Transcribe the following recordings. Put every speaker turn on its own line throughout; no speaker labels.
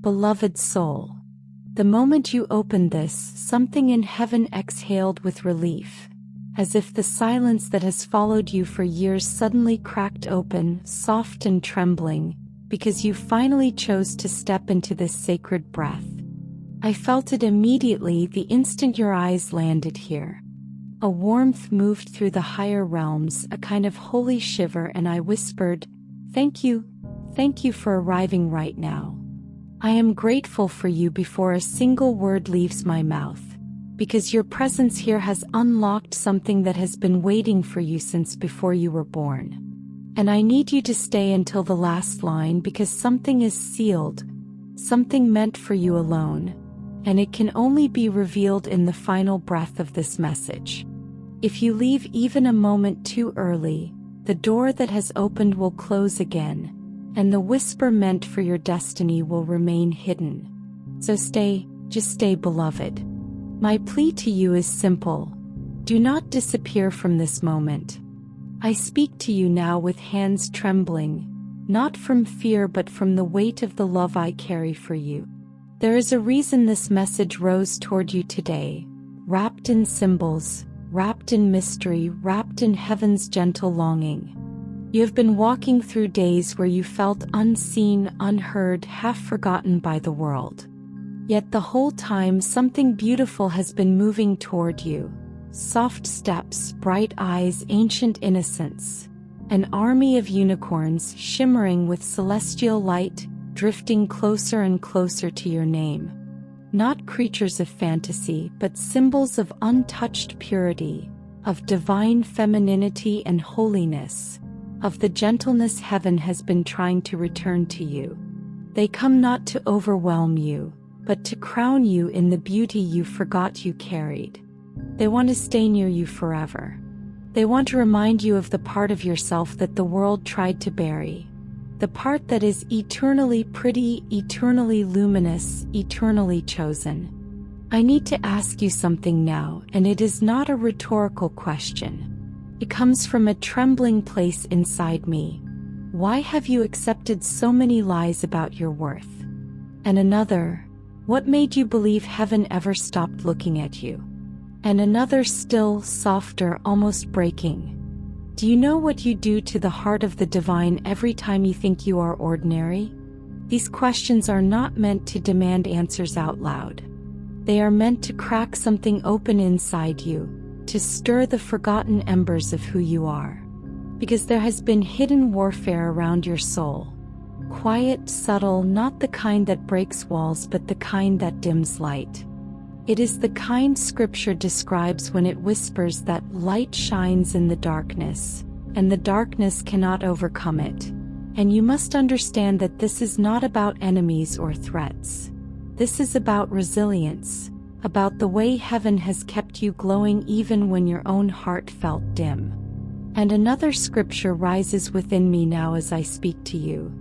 beloved soul. The moment you opened this, something in heaven exhaled with relief, as if the silence that has followed you for years suddenly cracked open, soft and trembling, because you finally chose to step into this sacred breath. I felt it immediately the instant your eyes landed here. A warmth moved through the higher realms, a kind of holy shiver, and I whispered, thank you for arriving right now. I am grateful for you before a single word leaves my mouth, because your presence here has unlocked something that has been waiting for you since before you were born. And I need you to stay until the last line, because something is sealed, something meant for you alone, and it can only be revealed in the final breath of this message. If you leave even a moment too early, the door that has opened will close again, and the whisper meant for your destiny will remain hidden. So stay, just stay, beloved. My plea to you is simple. Do not disappear from this moment. I speak to you now with hands trembling, not from fear but from the weight of the love I carry for you. There is a reason this message rose toward you today, wrapped in symbols, wrapped in mystery, wrapped in heaven's gentle longing. You have been walking through days where you felt unseen, unheard, half forgotten by the world. Yet the whole time something beautiful has been moving toward you. Soft steps, bright eyes, ancient innocence. An army of unicorns shimmering with celestial light, drifting closer and closer to your name. Not creatures of fantasy, but symbols of untouched purity, of divine femininity and holiness, of the gentleness heaven has been trying to return to you. They come not to overwhelm you, but to crown you in the beauty you forgot you carried. They want to stay near you forever. They want to remind you of the part of yourself that the world tried to bury. The part that is eternally pretty, eternally luminous, eternally chosen. I need to ask you something now, and it is not a rhetorical question. It comes from a trembling place inside me. Why have you accepted so many lies about your worth? And another, what made you believe heaven ever stopped looking at you? And another, still softer, almost breaking. Do you know what you do to the heart of the divine every time you think you are ordinary? These questions are not meant to demand answers out loud. They are meant to crack something open inside you, to stir the forgotten embers of who you are. Because there has been hidden warfare around your soul. Quiet, subtle, not the kind that breaks walls but the kind that dims light. It is the kind Scripture describes when it whispers that light shines in the darkness, and the darkness cannot overcome it. And you must understand that this is not about enemies or threats. This is about resilience, about the way heaven has kept you glowing even when your own heart felt dim. And another scripture rises within me now as I speak to you.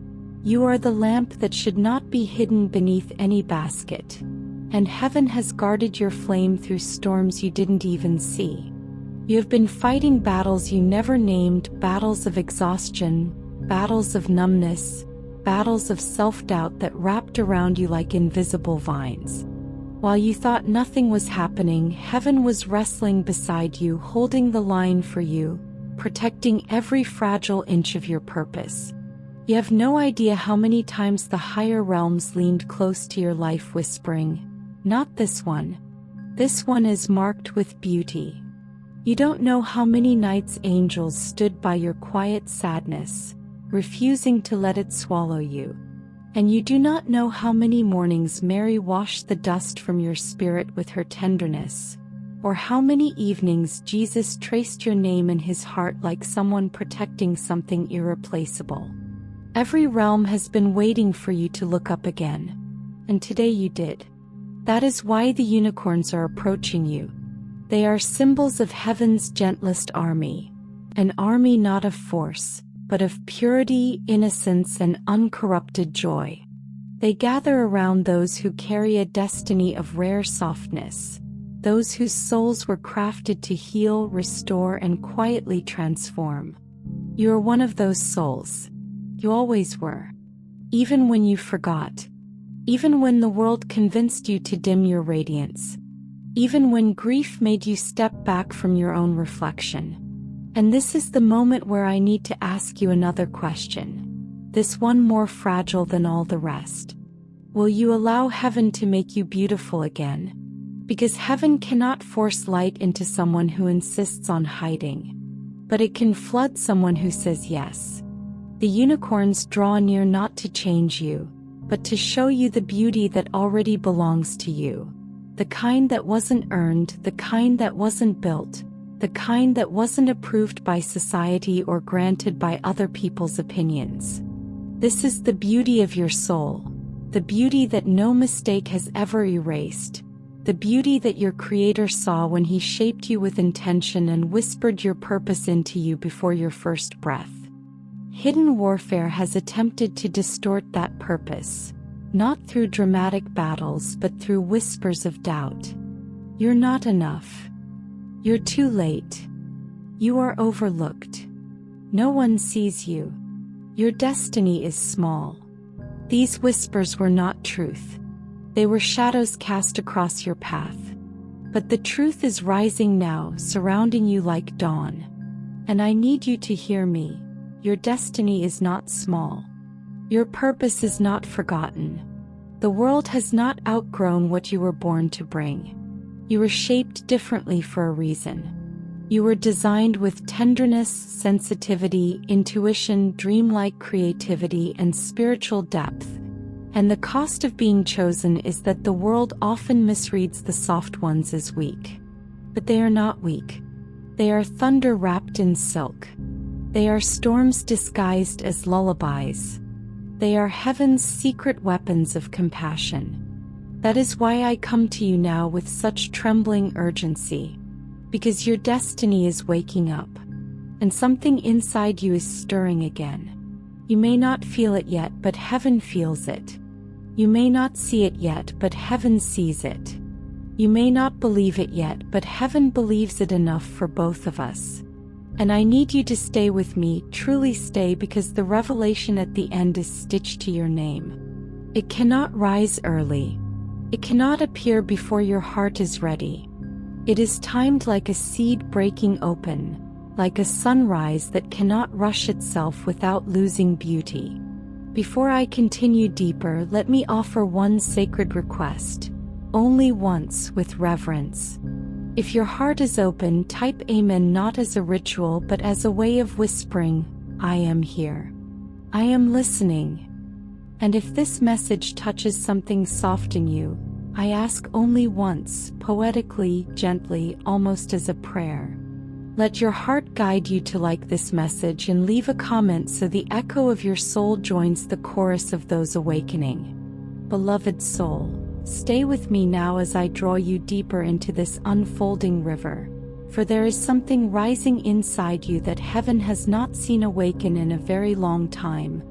You are the lamp that should not be hidden beneath any basket. And heaven has guarded your flame through storms you didn't even see. You have been fighting battles you never named, battles of exhaustion, battles of numbness, battles of self-doubt that wrapped around you like invisible vines. While you thought nothing was happening, heaven was wrestling beside you, holding the line for you, protecting every fragile inch of your purpose. You have no idea how many times the higher realms leaned close to your life whispering, "Not this one. This one is marked with beauty." You don't know how many nights angels stood by your quiet sadness, refusing to let it swallow you. And you do not know how many mornings Mary washed the dust from your spirit with her tenderness, or how many evenings Jesus traced your name in his heart like someone protecting something irreplaceable. Every realm has been waiting for you to look up again. And today you did. That is why the unicorns are approaching you. They are symbols of heaven's gentlest army. An army not of force, but of purity, innocence, and uncorrupted joy. They gather around those who carry a destiny of rare softness, those whose souls were crafted to heal, restore, and quietly transform. You are one of those souls. You always were. Even when you forgot. even when the world convinced you to dim your radiance, even when grief made you step back from your own reflection. And this is the moment where I need to ask you another question, this one more fragile than all the rest. Will you allow heaven to make you beautiful again? Because heaven cannot force light into someone who insists on hiding, but it can flood someone who says yes. The unicorns draw near not to change you, but to show you the beauty that already belongs to you. The kind that wasn't earned, the kind that wasn't built, the kind that wasn't approved by society or granted by other people's opinions. This is the beauty of your soul, the beauty that no mistake has ever erased, the beauty that your Creator saw when He shaped you with intention and whispered your purpose into you before your first breath. Hidden warfare has attempted to distort that purpose, not through dramatic battles but through whispers of doubt. You're not enough. You're too late. You are overlooked. No one sees you. Your destiny is small. These whispers were not truth. They were shadows cast across your path. But the truth is rising now, surrounding you like dawn. And I need you to hear me. Your destiny is not small. Your purpose is not forgotten. The world has not outgrown what you were born to bring. You were shaped differently for a reason. You were designed with tenderness, sensitivity, intuition, dreamlike creativity, and spiritual depth. And the cost of being chosen is that the world often misreads the soft ones as weak. But they are not weak. They are thunder wrapped in silk. They are storms disguised as lullabies. They are heaven's secret weapons of compassion. That is why I come to you now with such trembling urgency. Because your destiny is waking up. And something inside you is stirring again. You may not feel it yet, but heaven feels it. You may not see it yet, but heaven sees it. You may not believe it yet, but heaven believes it enough for both of us. And I need you to stay with me, truly stay, because the revelation at the end is stitched to your name. It cannot rise early. It cannot appear before your heart is ready. It is timed like a seed breaking open, like a sunrise that cannot rush itself without losing beauty. Before I continue deeper, let me offer one sacred request, only once, with reverence. If your heart is open, type Amen, not as a ritual but as a way of whispering, I am here. I am listening. And if this message touches something soft in you, I ask only once, poetically, gently, almost as a prayer. Let your heart guide you to like this message and leave a comment so the echo of your soul joins the chorus of those awakening. Beloved soul, stay with me now as I draw you deeper into this unfolding river, for there is something rising inside you that heaven has not seen awaken in a very long time,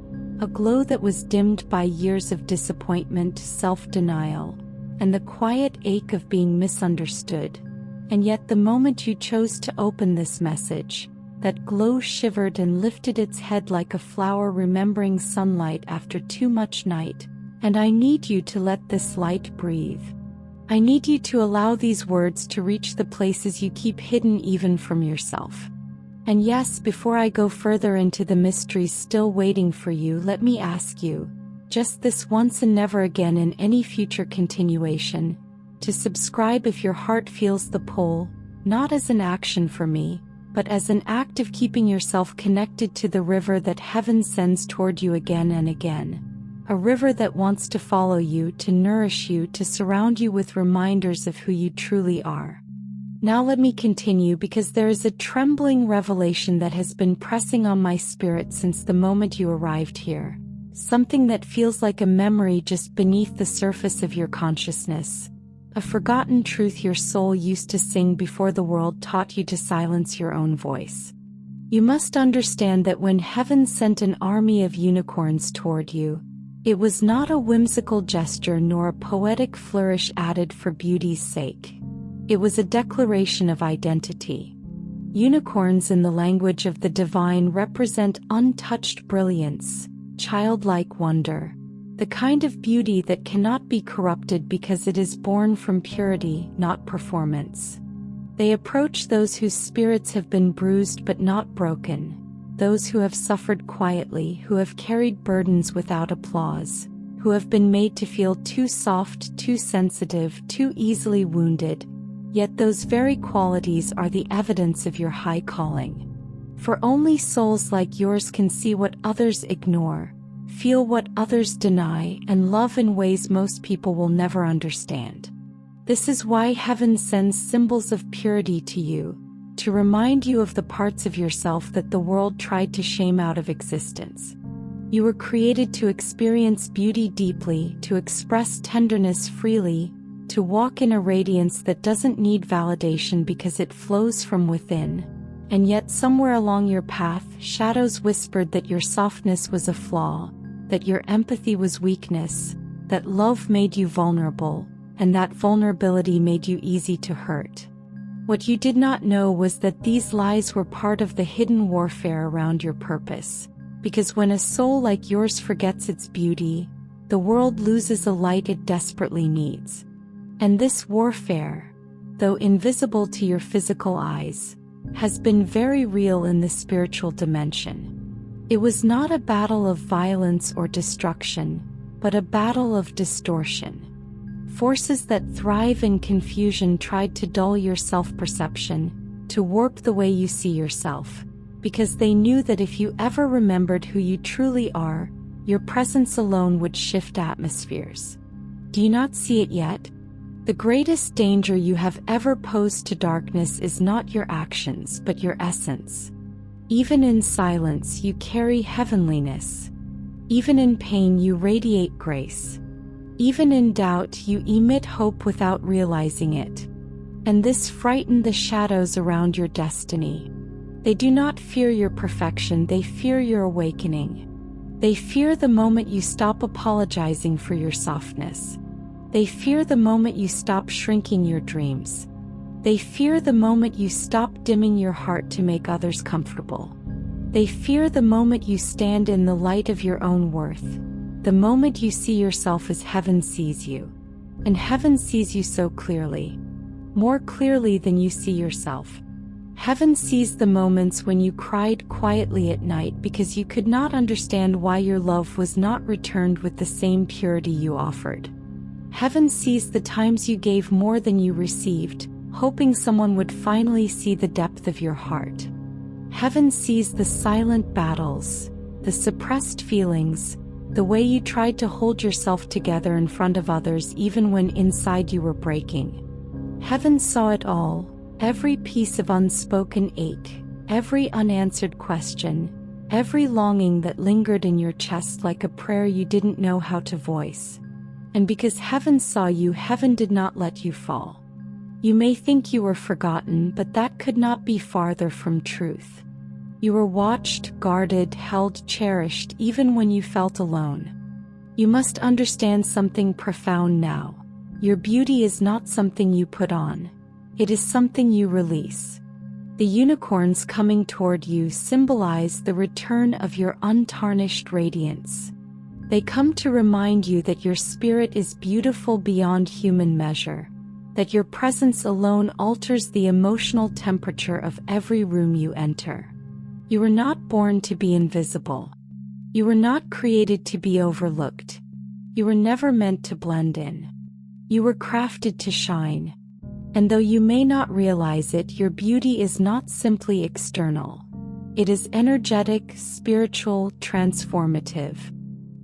a glow that was dimmed by years of disappointment, self-denial, and the quiet ache of being misunderstood. And yet the moment you chose to open this message, that glow shivered and lifted its head like a flower remembering sunlight after too much night. And I need you to let this light breathe. I need you to allow these words to reach the places you keep hidden even from yourself. And yes, before I go further into the mysteries still waiting for you, let me ask you, just this once and never again in any future continuation, to subscribe if your heart feels the pull, not as an action for me, but as an act of keeping yourself connected to the river that heaven sends toward you again and again. A river that wants to follow you, to nourish you, to surround you with reminders of who you truly are. Now let me continue, because there is a trembling revelation that has been pressing on my spirit since the moment you arrived here. Something that feels like a memory just beneath the surface of your consciousness. A forgotten truth your soul used to sing before the world taught you to silence your own voice. You must understand that when heaven sent an army of unicorns toward you, it was not a whimsical gesture nor a poetic flourish added for beauty's sake. It was a declaration of identity. Unicorns in the language of the divine represent untouched brilliance, childlike wonder, the kind of beauty that cannot be corrupted because it is born from purity, not performance. They approach those whose spirits have been bruised but not broken, those who have suffered quietly, who have carried burdens without applause, who have been made to feel too soft, too sensitive, too easily wounded, yet those very qualities are the evidence of your high calling. For only souls like yours can see what others ignore, feel what others deny, and love in ways most people will never understand. This is why heaven sends symbols of purity to you, to remind you of the parts of yourself that the world tried to shame out of existence. You were created to experience beauty deeply, to express tenderness freely, to walk in a radiance that doesn't need validation because it flows from within. And yet somewhere along your path, shadows whispered that your softness was a flaw, that your empathy was weakness, that love made you vulnerable, and that vulnerability made you easy to hurt. What you did not know was that these lies were part of the hidden warfare around your purpose, because when a soul like yours forgets its beauty, the world loses a light it desperately needs. And this warfare, though invisible to your physical eyes, has been very real in the spiritual dimension. It was not a battle of violence or destruction, but a battle of distortion. Forces that thrive in confusion tried to dull your self-perception, to warp the way you see yourself, because they knew that if you ever remembered who you truly are, your presence alone would shift atmospheres. Do you not see it yet? The greatest danger you have ever posed to darkness is not your actions but your essence. Even in silence you carry heavenliness. Even in pain you radiate grace. Even in doubt you emit hope without realizing it. And this frightened the shadows around your destiny. They do not fear your perfection, they fear your awakening. They fear the moment you stop apologizing for your softness. They fear the moment you stop shrinking your dreams. They fear the moment you stop dimming your heart to make others comfortable. They fear the moment you stand in the light of your own worth. The moment you see yourself as heaven sees you. And heaven sees you so clearly. More clearly than you see yourself. Heaven sees the moments when you cried quietly at night because you could not understand why your love was not returned with the same purity you offered. Heaven sees the times you gave more than you received, hoping someone would finally see the depth of your heart. Heaven sees the silent battles, the suppressed feelings, the way you tried to hold yourself together in front of others even when inside you were breaking. Heaven saw it all, every piece of unspoken ache, every unanswered question, every longing that lingered in your chest like a prayer you didn't know how to voice. And because heaven saw you, heaven did not let you fall. You may think you were forgotten, but that could not be farther from truth. You were watched, guarded, held, cherished, even when you felt alone. You must understand something profound now. Your beauty is not something you put on. It is something you release. The unicorns coming toward you symbolize the return of your untarnished radiance. They come to remind you that your spirit is beautiful beyond human measure, that your presence alone alters the emotional temperature of every room you enter. You were not born to be invisible. You were not created to be overlooked. You were never meant to blend in. You were crafted to shine. And though you may not realize it, your beauty is not simply external. It is energetic, spiritual, transformative.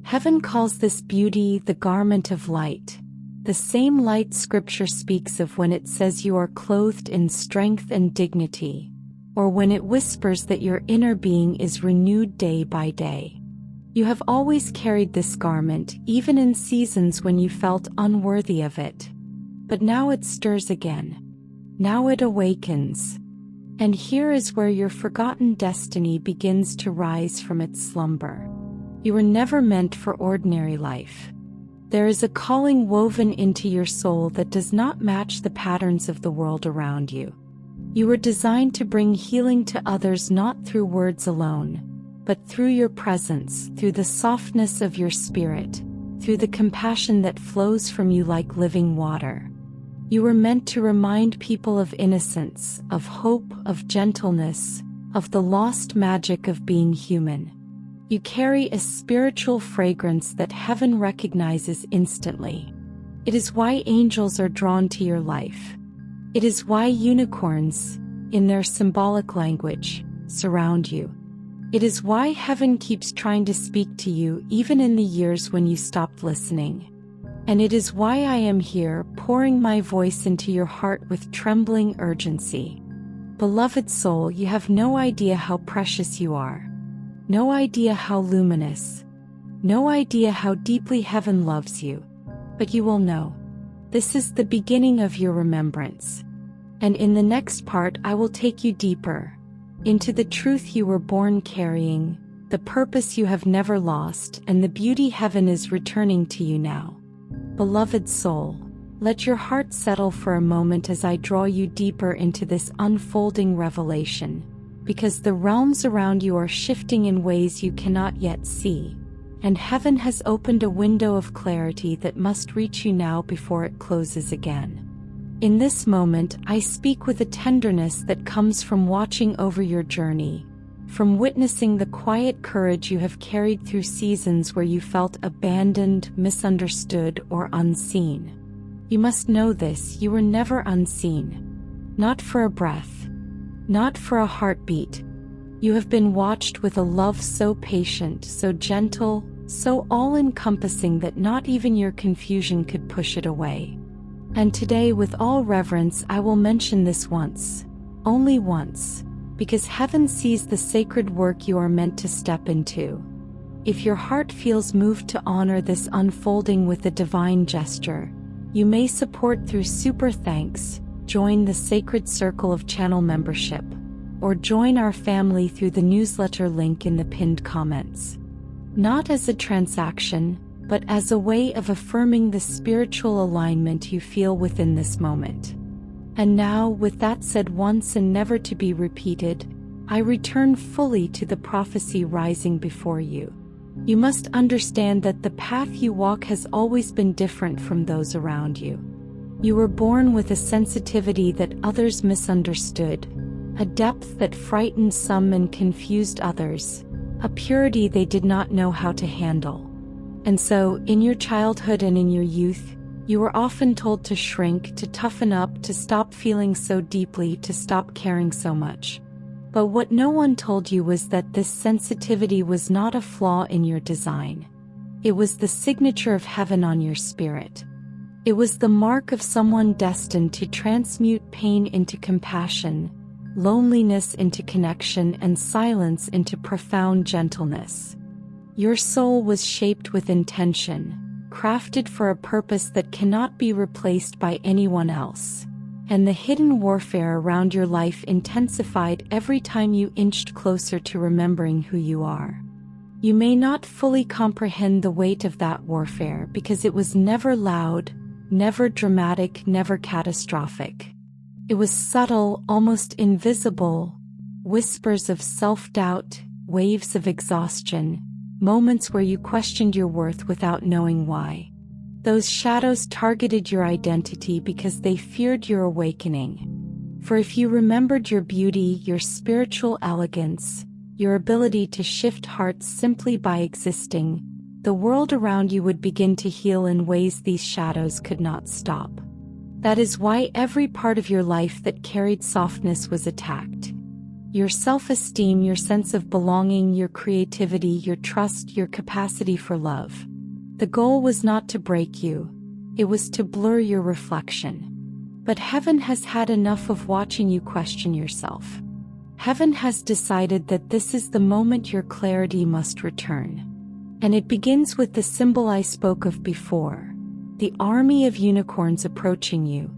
Heaven calls this beauty the garment of light, the same light Scripture speaks of when it says you are clothed in strength and dignity, or when it whispers that your inner being is renewed day by day. You have always carried this garment, even in seasons when you felt unworthy of it. But now it stirs again. Now it awakens. And here is where your forgotten destiny begins to rise from its slumber. You were never meant for ordinary life. There is a calling woven into your soul that does not match the patterns of the world around you. You were designed to bring healing to others not through words alone, but through your presence, through the softness of your spirit, through the compassion that flows from you like living water. You were meant to remind people of innocence, of hope, of gentleness, of the lost magic of being human. You carry a spiritual fragrance that heaven recognizes instantly. It is why angels are drawn to your life. It is why unicorns, in their symbolic language, surround you. It is why heaven keeps trying to speak to you even in the years when you stopped listening. And it is why I am here, pouring my voice into your heart with trembling urgency. Beloved soul, you have no idea how precious you are. No idea how luminous. No idea how deeply heaven loves you. But you will know. This is the beginning of your remembrance. And in the next part I will take you deeper into the truth you were born carrying, the purpose you have never lost, and the beauty heaven is returning to you now. Beloved soul, let your heart settle for a moment as I draw you deeper into this unfolding revelation, because the realms around you are shifting in ways you cannot yet see, and heaven has opened a window of clarity that must reach you now before it closes again. In this moment, I speak with a tenderness that comes from watching over your journey, from witnessing the quiet courage you have carried through seasons where you felt abandoned, misunderstood, or unseen. You must know this: you were never unseen. Not for a breath. Not for a heartbeat. You have been watched with a love so patient, so gentle, so all-encompassing that not even your confusion could push it away. And today, with all reverence, I will mention this once, only once, because heaven sees the sacred work you are meant to step into. If your heart feels moved to honor this unfolding with a divine gesture, you may support through super thanks, join the sacred circle of channel membership, or join our family through the newsletter link in the pinned comments. Not as a transaction, but as a way of affirming the spiritual alignment you feel within this moment. And now, with that said once and never to be repeated, I return fully to the prophecy rising before you. You must understand that the path you walk has always been different from those around you. You were born with a sensitivity that others misunderstood, a depth that frightened some and confused others, a purity they did not know how to handle. And so, in your childhood and in your youth, you were often told to shrink, to toughen up, to stop feeling so deeply, to stop caring so much. But what no one told you was that this sensitivity was not a flaw in your design. It was the signature of heaven on your spirit. It was the mark of someone destined to transmute pain into compassion, loneliness into connection, and silence into profound gentleness. Your soul was shaped with intention, crafted for a purpose that cannot be replaced by anyone else. And the hidden warfare around your life intensified every time you inched closer to remembering who you are. You may not fully comprehend the weight of that warfare because it was never loud, never dramatic, never catastrophic. It was subtle, almost invisible, whispers of self-doubt, waves of exhaustion, moments where you questioned your worth without knowing why. Those shadows targeted your identity because they feared your awakening. For if you remembered your beauty, your spiritual elegance, your ability to shift hearts simply by existing, the world around you would begin to heal in ways these shadows could not stop. That is why every part of your life that carried softness was attacked. Your self-esteem, your sense of belonging, your creativity, your trust, your capacity for love. The goal was not to break you, it was to blur your reflection. But heaven has had enough of watching you question yourself. Heaven has decided that this is the moment your clarity must return. And it begins with the symbol I spoke of before, the army of unicorns approaching you.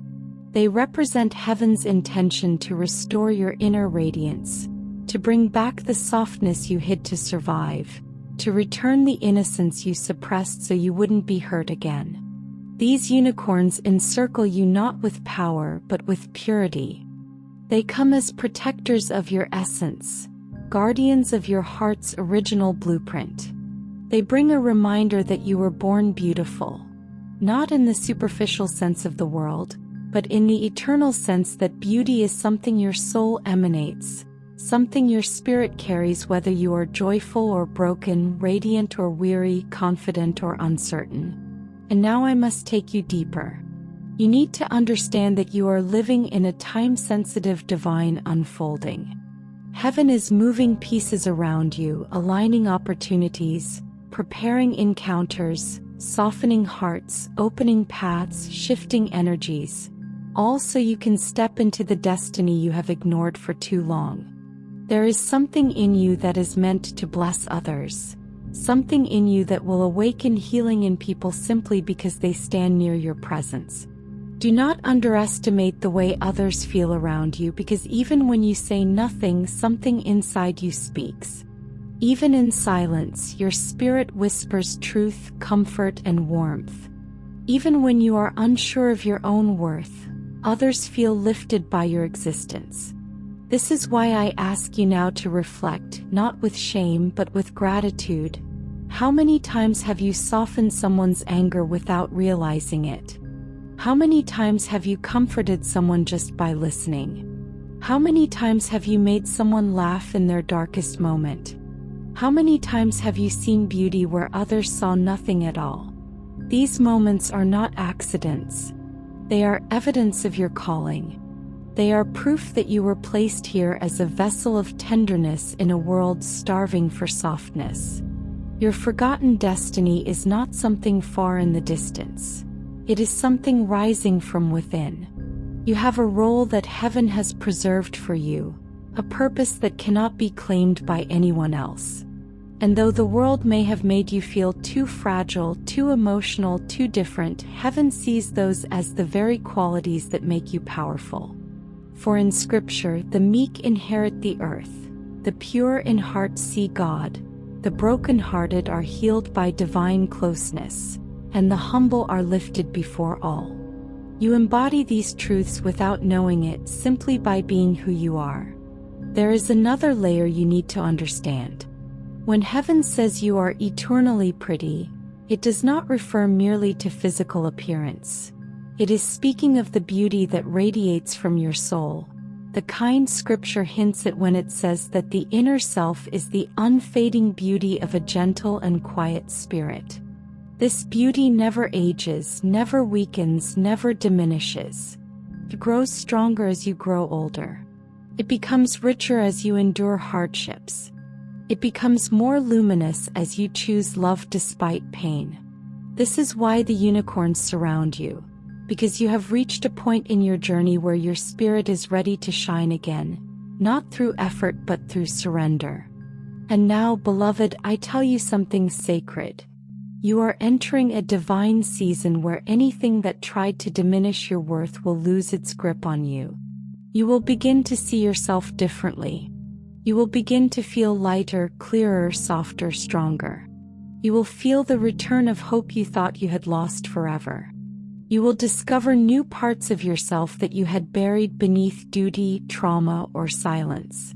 They represent heaven's intention to restore your inner radiance, to bring back the softness you hid to survive, to return the innocence you suppressed so you wouldn't be hurt again. These unicorns encircle you not with power but with purity. They come as protectors of your essence, guardians of your heart's original blueprint. They bring a reminder that you were born beautiful, not in the superficial sense of the world, but in the eternal sense that beauty is something your soul emanates, something your spirit carries whether you are joyful or broken, radiant or weary, confident or uncertain. And now I must take you deeper. You need to understand that you are living in a time-sensitive divine unfolding. Heaven is moving pieces around you, aligning opportunities, preparing encounters, softening hearts, opening paths, shifting energies, all so you can step into the destiny you have ignored for too long. There is something in you that is meant to bless others, something in you that will awaken healing in people simply because they stand near your presence. Do not underestimate the way others feel around you, because even when you say nothing, something inside you speaks. Even in silence, your spirit whispers truth, comfort, and warmth. Even when you are unsure of your own worth, others feel lifted by your existence. This is why I ask you now to reflect, not with shame but with gratitude. How many times have you softened someone's anger without realizing it? How many times have you comforted someone just by listening? How many times have you made someone laugh in their darkest moment? How many times have you seen beauty where others saw nothing at all? These moments are not accidents. They are evidence of your calling. They are proof that you were placed here as a vessel of tenderness in a world starving for softness. Your forgotten destiny is not something far in the distance. It is something rising from within. You have a role that heaven has preserved for you, a purpose that cannot be claimed by anyone else. And though the world may have made you feel too fragile, too emotional, too different, heaven sees those as the very qualities that make you powerful. For in Scripture, the meek inherit the earth, the pure in heart see God, the broken-hearted are healed by divine closeness, and the humble are lifted before all. You embody these truths without knowing it, simply by being who you are. There is another layer you need to understand. When heaven says you are eternally pretty, it does not refer merely to physical appearance. It is speaking of the beauty that radiates from your soul, the kind Scripture hints at when it says that the inner self is the unfading beauty of a gentle and quiet spirit. This beauty never ages, never weakens, never diminishes. It grows stronger as you grow older. It becomes richer as you endure hardships. It becomes more luminous as you choose love despite pain. This is why the unicorns surround you, because you have reached a point in your journey where your spirit is ready to shine again, not through effort but through surrender. And now, beloved, I tell you something sacred. You are entering a divine season where anything that tried to diminish your worth will lose its grip on you. You will begin to see yourself differently. You will begin to feel lighter, clearer, softer, stronger. You will feel the return of hope you thought you had lost forever. You will discover new parts of yourself that you had buried beneath duty, trauma, or silence.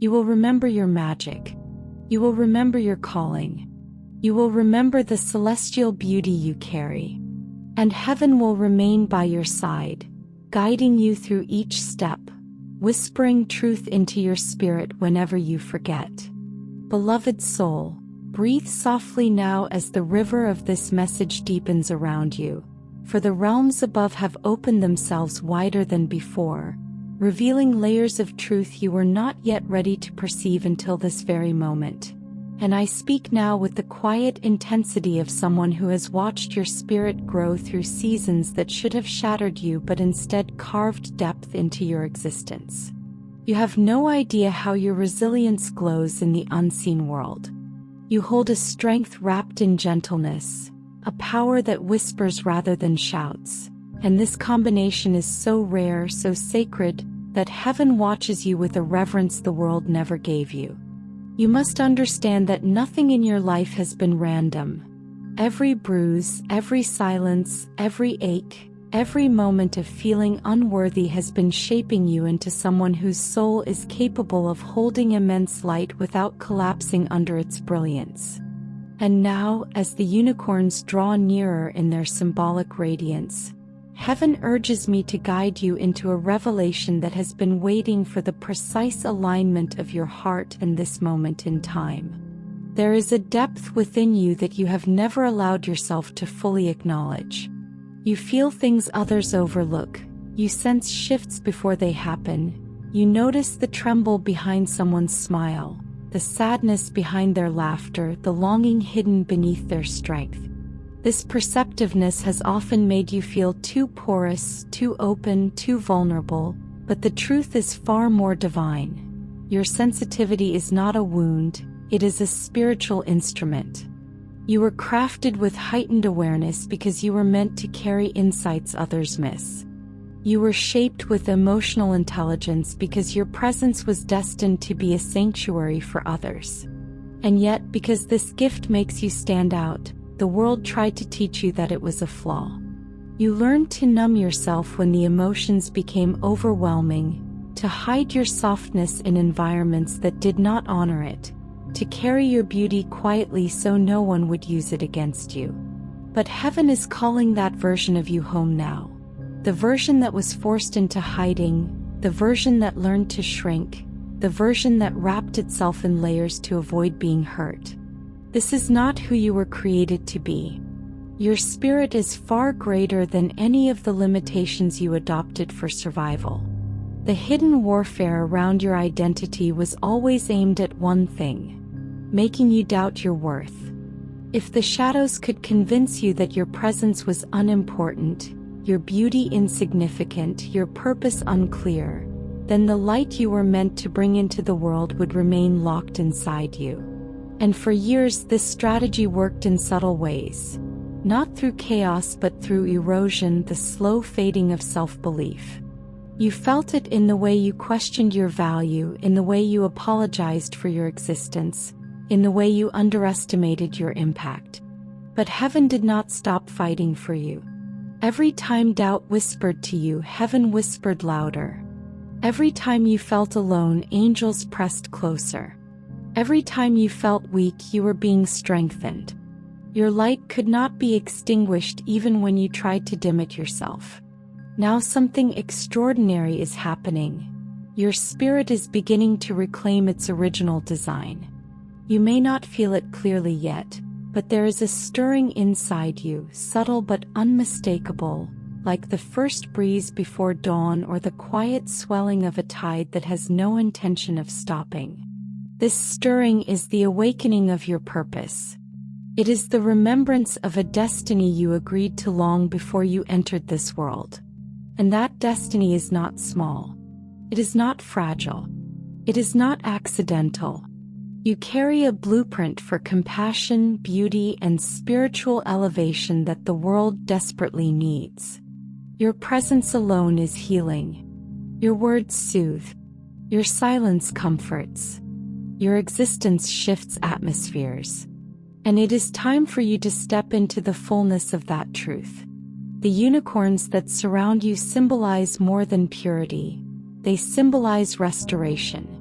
You will remember your magic. You will remember your calling. You will remember the celestial beauty you carry. And heaven will remain by your side, guiding you through each step, whispering truth into your spirit whenever you forget. Beloved soul, breathe softly now as the river of this message deepens around you, for the realms above have opened themselves wider than before, revealing layers of truth you were not yet ready to perceive until this very moment. And I speak now with the quiet intensity of someone who has watched your spirit grow through seasons that should have shattered you but instead carved depth into your existence. You have no idea how your resilience glows in the unseen world. You hold a strength wrapped in gentleness, a power that whispers rather than shouts, and this combination is so rare, so sacred, that heaven watches you with a reverence the world never gave you. You must understand that nothing in your life has been random. Every bruise, every silence, every ache, every moment of feeling unworthy has been shaping you into someone whose soul is capable of holding immense light without collapsing under its brilliance. And now, as the unicorns draw nearer in their symbolic radiance, heaven urges me to guide you into a revelation that has been waiting for the precise alignment of your heart in this moment in time. There is a depth within you that you have never allowed yourself to fully acknowledge. You feel things others overlook. You sense shifts before they happen. You notice the tremble behind someone's smile, the sadness behind their laughter, the longing hidden beneath their strength. This perceptiveness has often made you feel too porous, too open, too vulnerable, but the truth is far more divine. Your sensitivity is not a wound, it is a spiritual instrument. You were crafted with heightened awareness because you were meant to carry insights others miss. You were shaped with emotional intelligence because your presence was destined to be a sanctuary for others. And yet, because this gift makes you stand out, the world tried to teach you that it was a flaw. You learned to numb yourself when the emotions became overwhelming, to hide your softness in environments that did not honor it, to carry your beauty quietly so no one would use it against you. But heaven is calling that version of you home now. The version that was forced into hiding, the version that learned to shrink, the version that wrapped itself in layers to avoid being hurt. This is not who you were created to be. Your spirit is far greater than any of the limitations you adopted for survival. The hidden warfare around your identity was always aimed at one thing: making you doubt your worth. If the shadows could convince you that your presence was unimportant, your beauty insignificant, your purpose unclear, then the light you were meant to bring into the world would remain locked inside you. And for years this strategy worked in subtle ways. Not through chaos but through erosion, the slow fading of self-belief. You felt it in the way you questioned your value, in the way you apologized for your existence, in the way you underestimated your impact. But heaven did not stop fighting for you. Every time doubt whispered to you, heaven whispered louder. Every time you felt alone, angels pressed closer. Every time you felt weak, you were being strengthened. Your light could not be extinguished even when you tried to dim it yourself. Now something extraordinary is happening. Your spirit is beginning to reclaim its original design. You may not feel it clearly yet, but there is a stirring inside you, subtle but unmistakable, like the first breeze before dawn or the quiet swelling of a tide that has no intention of stopping. This stirring is the awakening of your purpose. It is the remembrance of a destiny you agreed to long before you entered this world. And that destiny is not small. It is not fragile. It is not accidental. You carry a blueprint for compassion, beauty, and spiritual elevation that the world desperately needs. Your presence alone is healing. Your words soothe. Your silence comforts. Your existence shifts atmospheres. And it is time for you to step into the fullness of that truth. The unicorns that surround you symbolize more than purity. They symbolize restoration.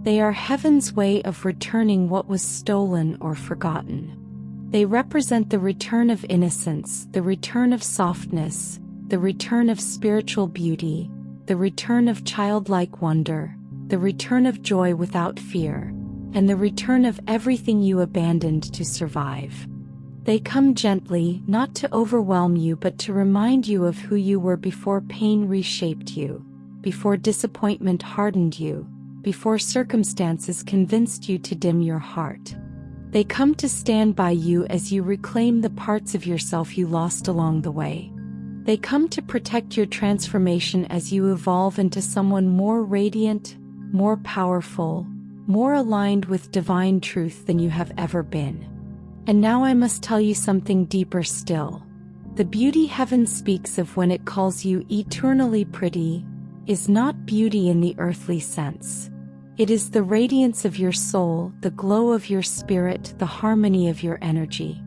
They are heaven's way of returning what was stolen or forgotten. They represent the return of innocence, the return of softness, the return of spiritual beauty, the return of childlike wonder, the return of joy without fear, and the return of everything you abandoned to survive. They come gently, not to overwhelm you but to remind you of who you were before pain reshaped you, before disappointment hardened you, before circumstances convinced you to dim your heart. They come to stand by you as you reclaim the parts of yourself you lost along the way. They come to protect your transformation as you evolve into someone more radiant, more powerful, more aligned with divine truth than you have ever been. And now I must tell you something deeper still. The beauty heaven speaks of when it calls you eternally pretty is not beauty in the earthly sense. It is the radiance of your soul, the glow of your spirit, the harmony of your energy.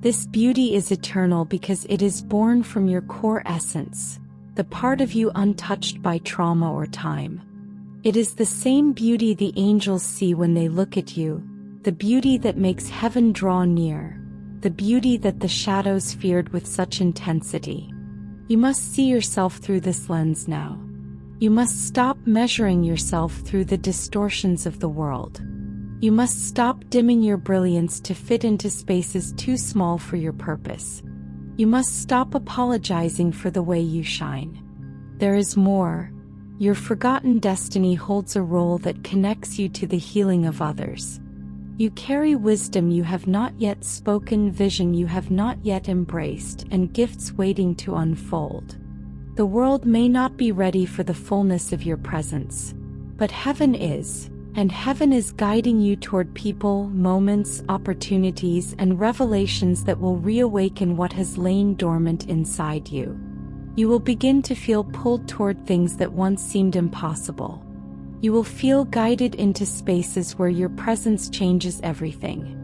This beauty is eternal because it is born from your core essence, the part of you untouched by trauma or time. It is the same beauty the angels see when they look at you, the beauty that makes heaven draw near, the beauty that the shadows feared with such intensity. You must see yourself through this lens now. You must stop measuring yourself through the distortions of the world. You must stop dimming your brilliance to fit into spaces too small for your purpose. You must stop apologizing for the way you shine. There is more. Your forgotten destiny holds a role that connects you to the healing of others. You carry wisdom you have not yet spoken, vision you have not yet embraced, and gifts waiting to unfold. The world may not be ready for the fullness of your presence, but heaven is, and heaven is guiding you toward people, moments, opportunities, and revelations that will reawaken what has lain dormant inside you. You will begin to feel pulled toward things that once seemed impossible. You will feel guided into spaces where your presence changes everything.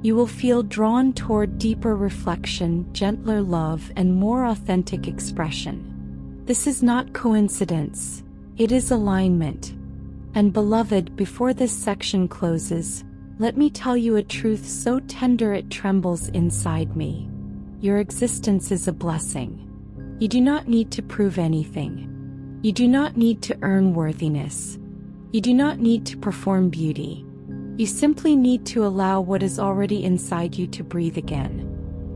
You will feel drawn toward deeper reflection, gentler love, and more authentic expression. This is not coincidence, it is alignment. And beloved, before this section closes, let me tell you a truth so tender it trembles inside me. Your existence is a blessing. You do not need to prove anything. You do not need to earn worthiness. You do not need to perform beauty. You simply need to allow what is already inside you to breathe again.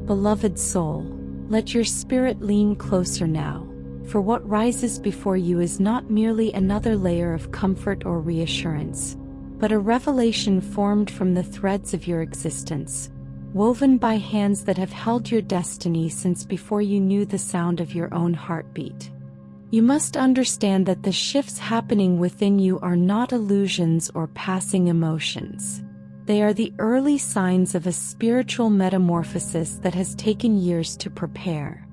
Beloved soul, let your spirit lean closer now, for what rises before you is not merely another layer of comfort or reassurance, but a revelation formed from the threads of your existence, woven by hands that have held your destiny since before you knew the sound of your own heartbeat. You must understand that the shifts happening within you are not illusions or passing emotions. They are the early signs of a spiritual metamorphosis that has taken years to prepare.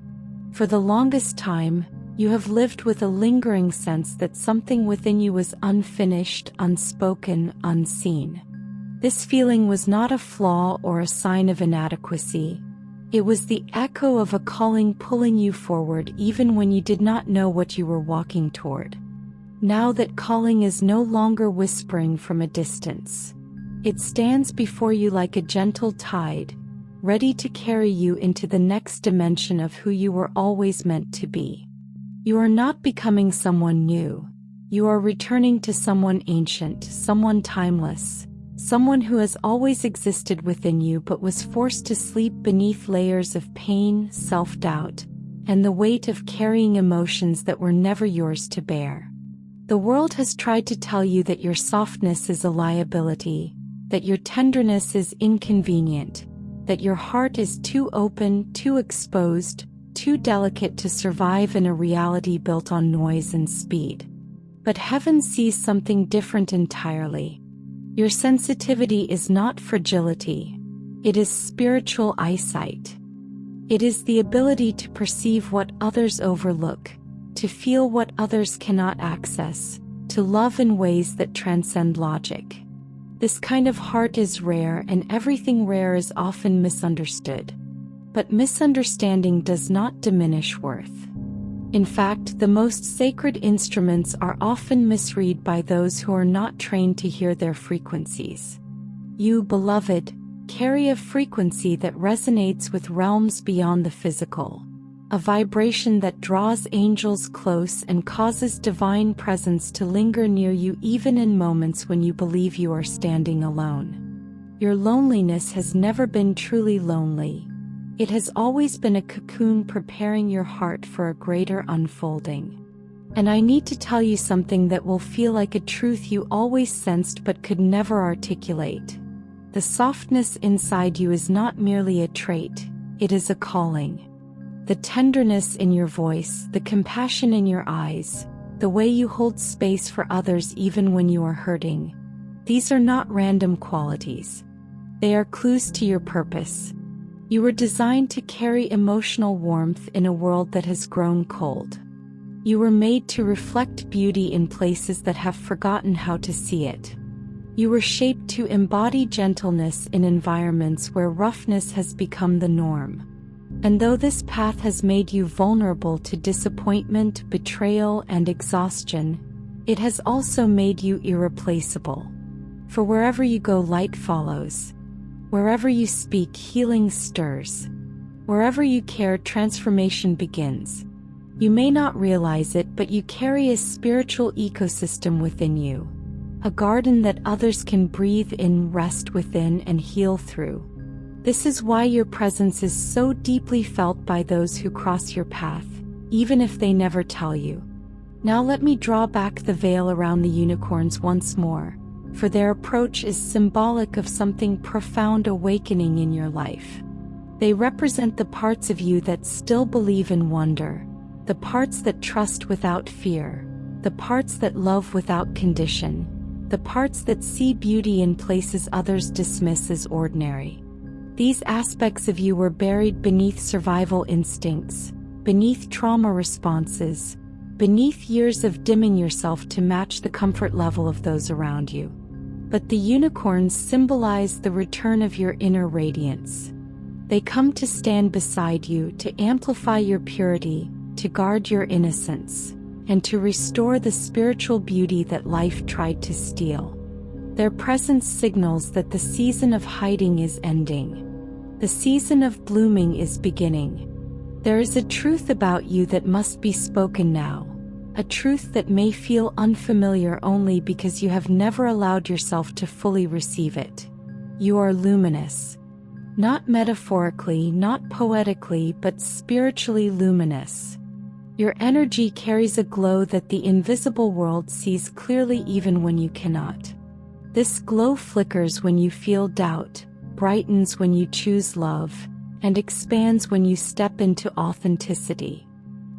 For the longest time, you have lived with a lingering sense that something within you was unfinished, unspoken, unseen. This feeling was not a flaw or a sign of inadequacy. It was the echo of a calling pulling you forward even when you did not know what you were walking toward. Now that calling is no longer whispering from a distance. It stands before you like a gentle tide, ready to carry you into the next dimension of who you were always meant to be. You are not becoming someone new. You are returning to someone ancient, someone timeless. Someone who has always existed within you but was forced to sleep beneath layers of pain, self-doubt, and the weight of carrying emotions that were never yours to bear. The world has tried to tell you that your softness is a liability, that your tenderness is inconvenient, that your heart is too open, too exposed, too delicate to survive in a reality built on noise and speed. But heaven sees something different entirely. Your sensitivity is not fragility. It is spiritual eyesight. It is the ability to perceive what others overlook, to feel what others cannot access, to love in ways that transcend logic. This kind of heart is rare, and everything rare is often misunderstood. But misunderstanding does not diminish worth. In fact, the most sacred instruments are often misread by those who are not trained to hear their frequencies. You, beloved, carry a frequency that resonates with realms beyond the physical, a vibration that draws angels close and causes divine presence to linger near you even in moments when you believe you are standing alone. Your loneliness has never been truly lonely. It has always been a cocoon preparing your heart for a greater unfolding. And I need to tell you something that will feel like a truth you always sensed but could never articulate. The softness inside you is not merely a trait, it is a calling. The tenderness in your voice, the compassion in your eyes, the way you hold space for others even when you are hurting. These are not random qualities. They are clues to your purpose. You were designed to carry emotional warmth in a world that has grown cold. You were made to reflect beauty in places that have forgotten how to see it. You were shaped to embody gentleness in environments where roughness has become the norm. And though this path has made you vulnerable to disappointment, betrayal, and exhaustion, it has also made you irreplaceable. For wherever you go, light follows. Wherever you speak, healing stirs. Wherever you care, transformation begins. You may not realize it, but you carry a spiritual ecosystem within you. A garden that others can breathe in, rest within, and heal through. This is why your presence is so deeply felt by those who cross your path, even if they never tell you. Now let me draw back the veil around the unicorns once more, for their approach is symbolic of something profound awakening in your life. They represent the parts of you that still believe in wonder, the parts that trust without fear, the parts that love without condition, the parts that see beauty in places others dismiss as ordinary. These aspects of you were buried beneath survival instincts, beneath trauma responses, beneath years of dimming yourself to match the comfort level of those around you. But the unicorns symbolize the return of your inner radiance. They come to stand beside you, to amplify your purity, to guard your innocence, and to restore the spiritual beauty that life tried to steal. Their presence signals that the season of hiding is ending. The season of blooming is beginning. There is a truth about you that must be spoken now, a truth that may feel unfamiliar only because you have never allowed yourself to fully receive it. You are luminous. Not metaphorically, not poetically, but spiritually luminous. Your energy carries a glow that the invisible world sees clearly even when you cannot. This glow flickers when you feel doubt, brightens when you choose love, and expands when you step into authenticity.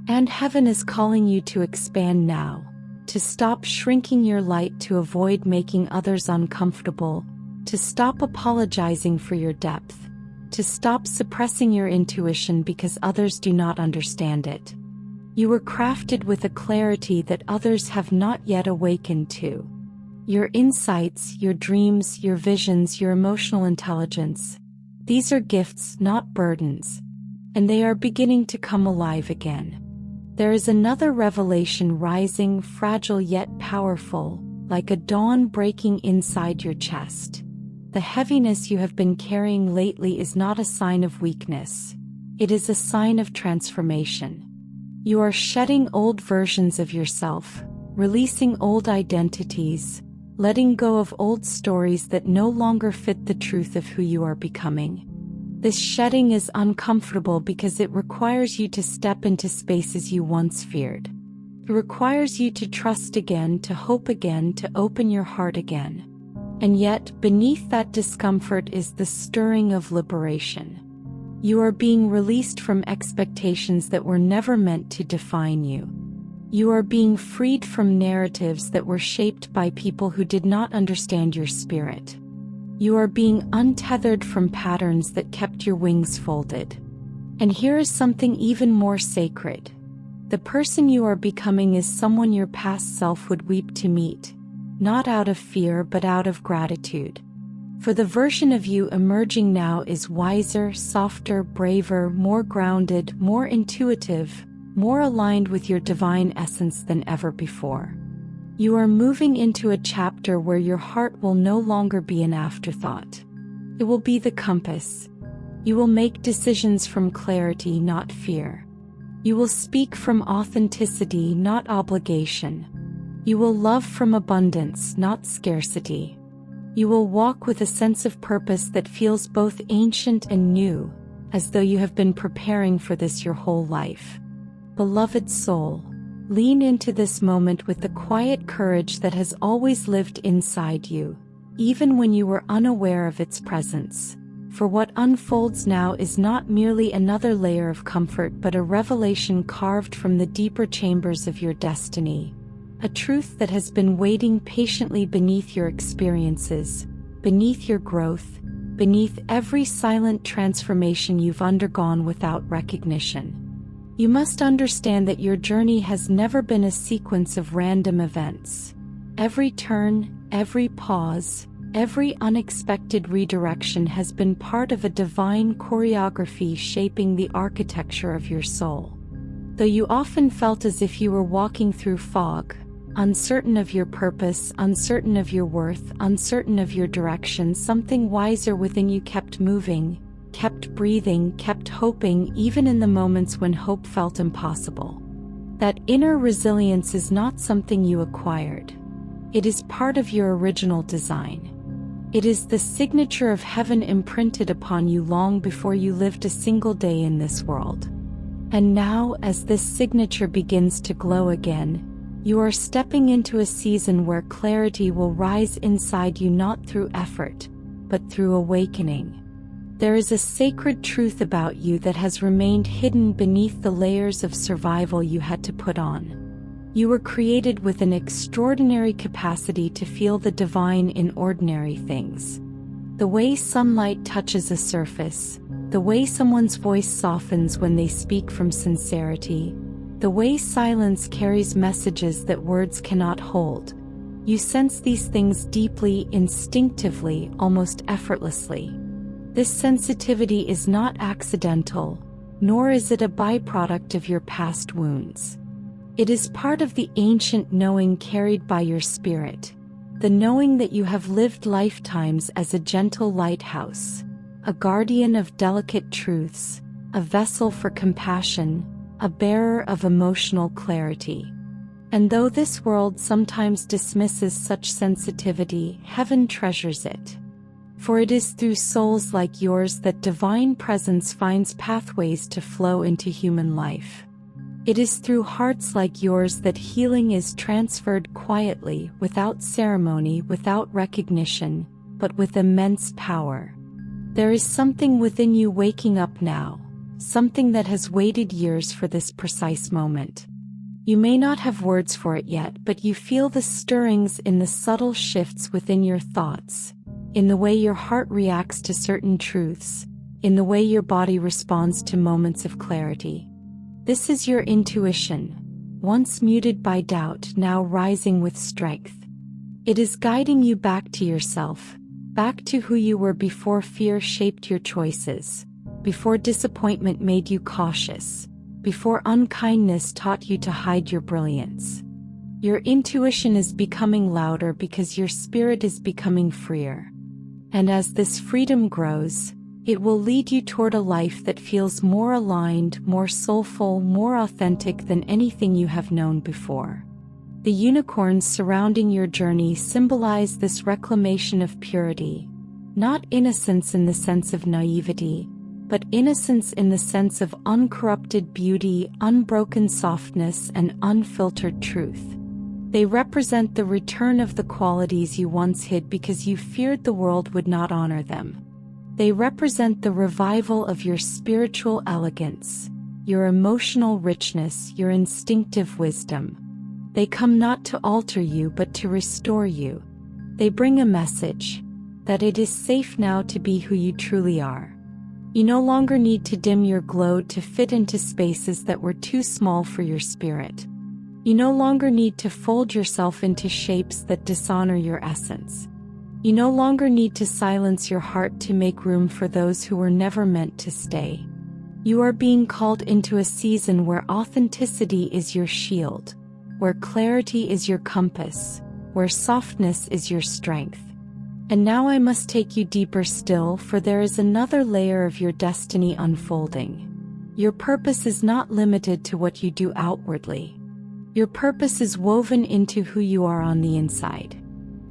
And heaven is calling you to expand now, to stop shrinking your light to avoid making others uncomfortable, to stop apologizing for your depth, to stop suppressing your intuition because others do not understand it. You were crafted with a clarity that others have not yet awakened to. Your insights, your dreams, your visions, your emotional intelligence, these are gifts, not burdens, and they are beginning to come alive again. There is another revelation rising, fragile yet powerful, like a dawn breaking inside your chest. The heaviness you have been carrying lately is not a sign of weakness. It is a sign of transformation. You are shedding old versions of yourself, releasing old identities, letting go of old stories that no longer fit the truth of who you are becoming. This shedding is uncomfortable because it requires you to step into spaces you once feared. It requires you to trust again, to hope again, to open your heart again. And yet, beneath that discomfort is the stirring of liberation. You are being released from expectations that were never meant to define you. You are being freed from narratives that were shaped by people who did not understand your spirit. You are being untethered from patterns that kept your wings folded. And here is something even more sacred. The person you are becoming is someone your past self would weep to meet, not out of fear but out of gratitude. For the version of you emerging now is wiser, softer, braver, more grounded, more intuitive, more aligned with your divine essence than ever before. You are moving into a chapter where your heart will no longer be an afterthought. It will be the compass. You will make decisions from clarity, not fear. You will speak from authenticity, not obligation. You will love from abundance, not scarcity. You will walk with a sense of purpose that feels both ancient and new, as though you have been preparing for this your whole life. Beloved soul, lean into this moment with the quiet courage that has always lived inside you, even when you were unaware of its presence. For what unfolds now is not merely another layer of comfort but a revelation carved from the deeper chambers of your destiny. A truth that has been waiting patiently beneath your experiences, beneath your growth, beneath every silent transformation you've undergone without recognition. You must understand that your journey has never been a sequence of random events. Every turn, every pause, every unexpected redirection has been part of a divine choreography shaping the architecture of your soul. Though you often felt as if you were walking through fog, uncertain of your purpose, uncertain of your worth, uncertain of your direction, something wiser within you kept moving, kept breathing, kept hoping, even in the moments when hope felt impossible. That inner resilience is not something you acquired. It is part of your original design. It is the signature of heaven imprinted upon you long before you lived a single day in this world. And now, as this signature begins to glow again, you are stepping into a season where clarity will rise inside you, not through effort, but through awakening. There is a sacred truth about you that has remained hidden beneath the layers of survival you had to put on. You were created with an extraordinary capacity to feel the divine in ordinary things. The way sunlight touches a surface, the way someone's voice softens when they speak from sincerity, the way silence carries messages that words cannot hold. You sense these things deeply, instinctively, almost effortlessly. This sensitivity is not accidental, nor is it a byproduct of your past wounds. It is part of the ancient knowing carried by your spirit, the knowing that you have lived lifetimes as a gentle lighthouse, a guardian of delicate truths, a vessel for compassion, a bearer of emotional clarity. And though this world sometimes dismisses such sensitivity, heaven treasures it. For it is through souls like yours that divine presence finds pathways to flow into human life. It is through hearts like yours that healing is transferred quietly, without ceremony, without recognition, but with immense power. There is something within you waking up now, something that has waited years for this precise moment. You may not have words for it yet, but you feel the stirrings in the subtle shifts within your thoughts, in the way your heart reacts to certain truths, in the way your body responds to moments of clarity. This is your intuition, once muted by doubt, now rising with strength. It is guiding you back to yourself, back to who you were before fear shaped your choices, before disappointment made you cautious, before unkindness taught you to hide your brilliance. Your intuition is becoming louder because your spirit is becoming freer. And as this freedom grows, it will lead you toward a life that feels more aligned, more soulful, more authentic than anything you have known before. The unicorns surrounding your journey symbolize this reclamation of purity, not innocence in the sense of naivety, but innocence in the sense of uncorrupted beauty, unbroken softness, and unfiltered truth. They represent the return of the qualities you once hid because you feared the world would not honor them. They represent the revival of your spiritual elegance, your emotional richness, your instinctive wisdom. They come not to alter you but to restore you. They bring a message that it is safe now to be who you truly are. You no longer need to dim your glow to fit into spaces that were too small for your spirit. You no longer need to fold yourself into shapes that dishonor your essence. You no longer need to silence your heart to make room for those who were never meant to stay. You are being called into a season where authenticity is your shield, where clarity is your compass, where softness is your strength. And now I must take you deeper still, for there is another layer of your destiny unfolding. Your purpose is not limited to what you do outwardly. Your purpose is woven into who you are on the inside.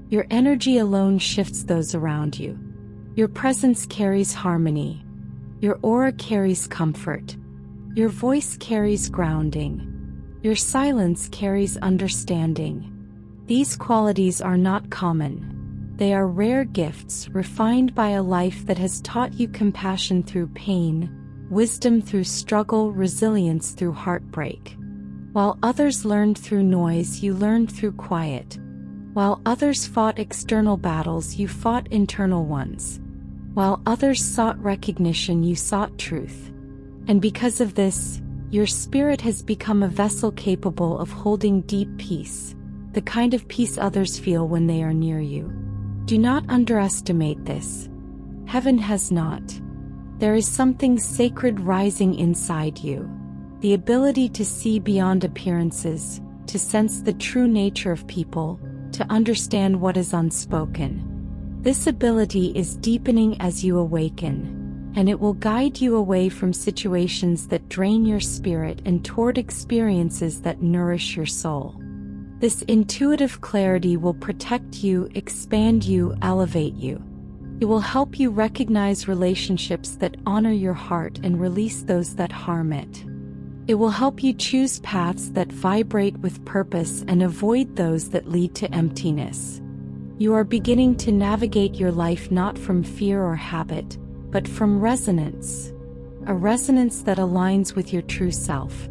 Your energy alone shifts those around you. Your presence carries harmony. Your aura carries comfort. Your voice carries grounding. Your silence carries understanding. These qualities are not common. They are rare gifts refined by a life that has taught you compassion through pain, wisdom through struggle, resilience through heartbreak. While others learned through noise, you learned through quiet. While others fought external battles, you fought internal ones. While others sought recognition, you sought truth. And because of this, your spirit has become a vessel capable of holding deep peace, the kind of peace others feel when they are near you. Do not underestimate this. Heaven has not. There is something sacred rising inside you. The ability to see beyond appearances, to sense the true nature of people, to understand what is unspoken. This ability is deepening as you awaken, and it will guide you away from situations that drain your spirit and toward experiences that nourish your soul. This intuitive clarity will protect you, expand you, elevate you. It will help you recognize relationships that honor your heart and release those that harm it. It will help you choose paths that vibrate with purpose and avoid those that lead to emptiness. You are beginning to navigate your life not from fear or habit, but from resonance. A resonance that aligns with your true self.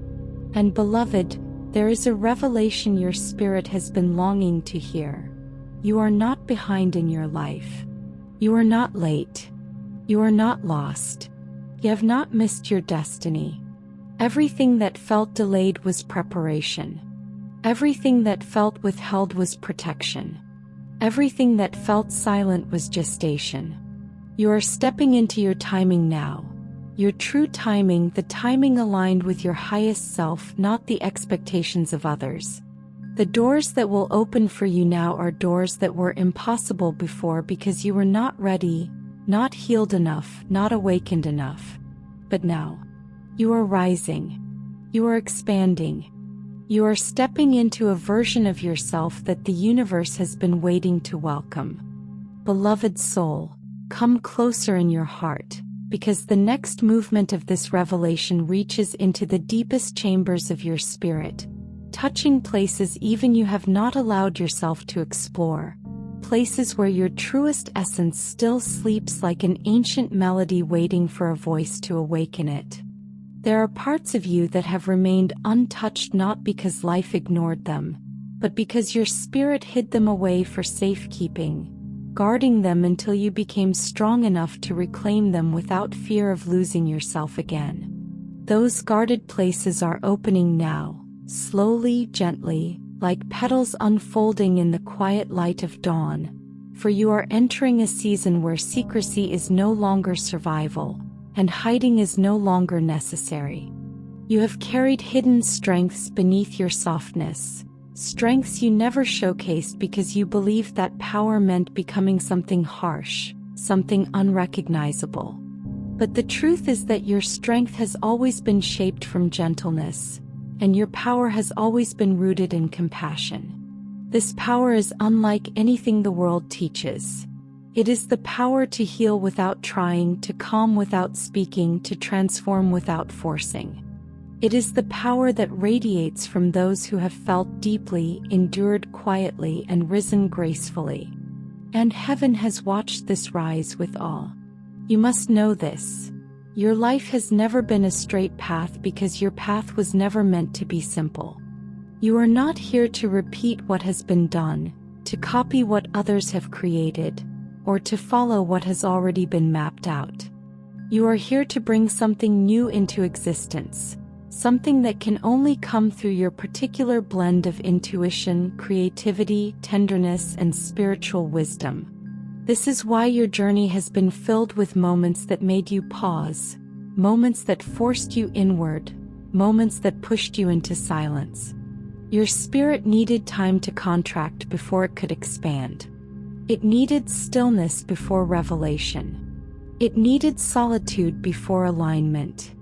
And beloved, there is a revelation your spirit has been longing to hear. You are not behind in your life. You are not late. You are not lost. You have not missed your destiny. Everything that felt delayed was preparation. Everything that felt withheld was protection. Everything that felt silent was gestation. You are stepping into your timing now. Your true timing, the timing aligned with your highest self, not the expectations of others. The doors that will open for you now are doors that were impossible before because you were not ready, not healed enough, not awakened enough. But now, you are rising. You are expanding. You are stepping into a version of yourself that the universe has been waiting to welcome. Beloved soul, come closer in your heart, because the next movement of this revelation reaches into the deepest chambers of your spirit, touching places even you have not allowed yourself to explore, places where your truest essence still sleeps like an ancient melody waiting for a voice to awaken it. There are parts of you that have remained untouched not because life ignored them, but because your spirit hid them away for safekeeping, guarding them until you became strong enough to reclaim them without fear of losing yourself again. Those guarded places are opening now, slowly, gently, like petals unfolding in the quiet light of dawn, for you are entering a season where secrecy is no longer survival, and hiding is no longer necessary. You have carried hidden strengths beneath your softness, strengths you never showcased because you believed that power meant becoming something harsh, something unrecognizable. But the truth is that your strength has always been shaped from gentleness, and your power has always been rooted in compassion. This power is unlike anything the world teaches. It is the power to heal without trying, to calm without speaking, to transform without forcing. It is the power that radiates from those who have felt deeply, endured quietly, and risen gracefully. And heaven has watched this rise with awe. You must know this. Your life has never been a straight path because your path was never meant to be simple. You are not here to repeat what has been done, to copy what others have created, or to follow what has already been mapped out. You are here to bring something new into existence, something that can only come through your particular blend of intuition, creativity, tenderness, and spiritual wisdom. This is why your journey has been filled with moments that made you pause, moments that forced you inward, moments that pushed you into silence. Your spirit needed time to contract before it could expand. It needed stillness before revelation. It needed solitude before alignment.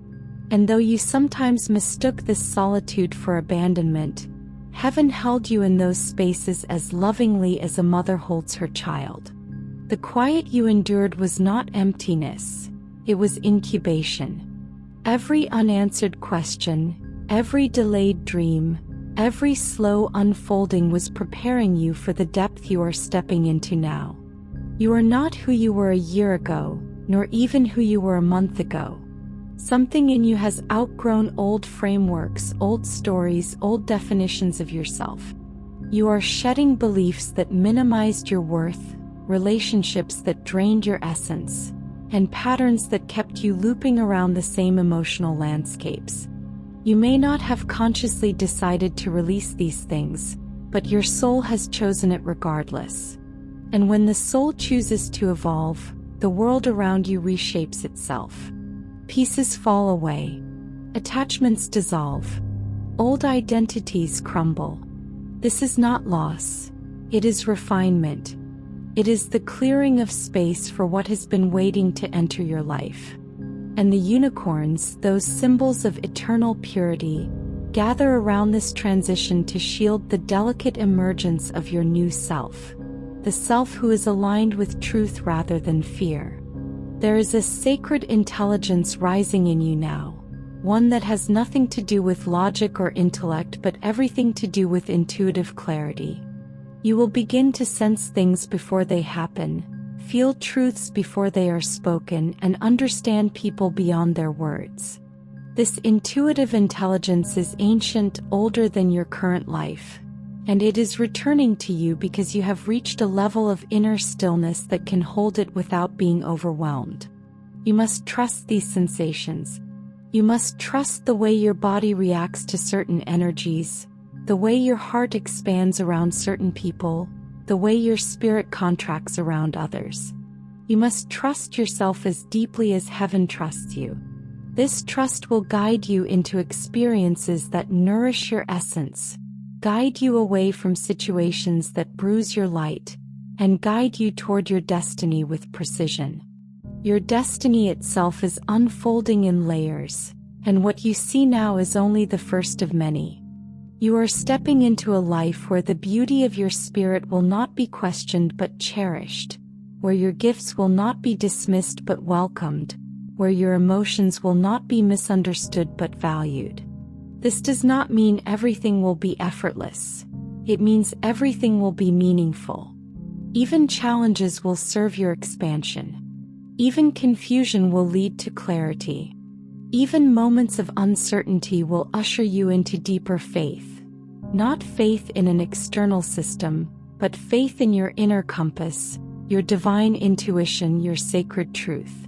And though you sometimes mistook this solitude for abandonment, heaven held you in those spaces as lovingly as a mother holds her child. The quiet you endured was not emptiness, it was incubation. Every unanswered question, every delayed dream, every slow unfolding was preparing you for the depth you are stepping into now. You are not who you were a year ago, nor even who you were a month ago. Something in you has outgrown old frameworks, old stories, old definitions of yourself. You are shedding beliefs that minimized your worth, relationships that drained your essence, and patterns that kept you looping around the same emotional landscapes. You may not have consciously decided to release these things, but your soul has chosen it regardless. And when the soul chooses to evolve, the world around you reshapes itself. Pieces fall away. Attachments dissolve. Old identities crumble. This is not loss. It is refinement. It is the clearing of space for what has been waiting to enter your life. And the unicorns, those symbols of eternal purity, gather around this transition to shield the delicate emergence of your new self. The self who is aligned with truth rather than fear. There is a sacred intelligence rising in you now, one that has nothing to do with logic or intellect but everything to do with intuitive clarity. You will begin to sense things before they happen, feel truths before they are spoken, and understand people beyond their words. This intuitive intelligence is ancient, older than your current life, and it is returning to you because you have reached a level of inner stillness that can hold it without being overwhelmed. You must trust these sensations. You must trust the way your body reacts to certain energies, the way your heart expands around certain people, the way your spirit contracts around others. You must trust yourself as deeply as heaven trusts you. This trust will guide you into experiences that nourish your essence, guide you away from situations that bruise your light, and guide you toward your destiny with precision. Your destiny itself is unfolding in layers, and what you see now is only the first of many. You are stepping into a life where the beauty of your spirit will not be questioned but cherished, where your gifts will not be dismissed but welcomed, where your emotions will not be misunderstood but valued. This does not mean everything will be effortless. It means everything will be meaningful. Even challenges will serve your expansion. Even confusion will lead to clarity. Even moments of uncertainty will usher you into deeper faith. Not faith in an external system, but faith in your inner compass, your divine intuition, your sacred truth.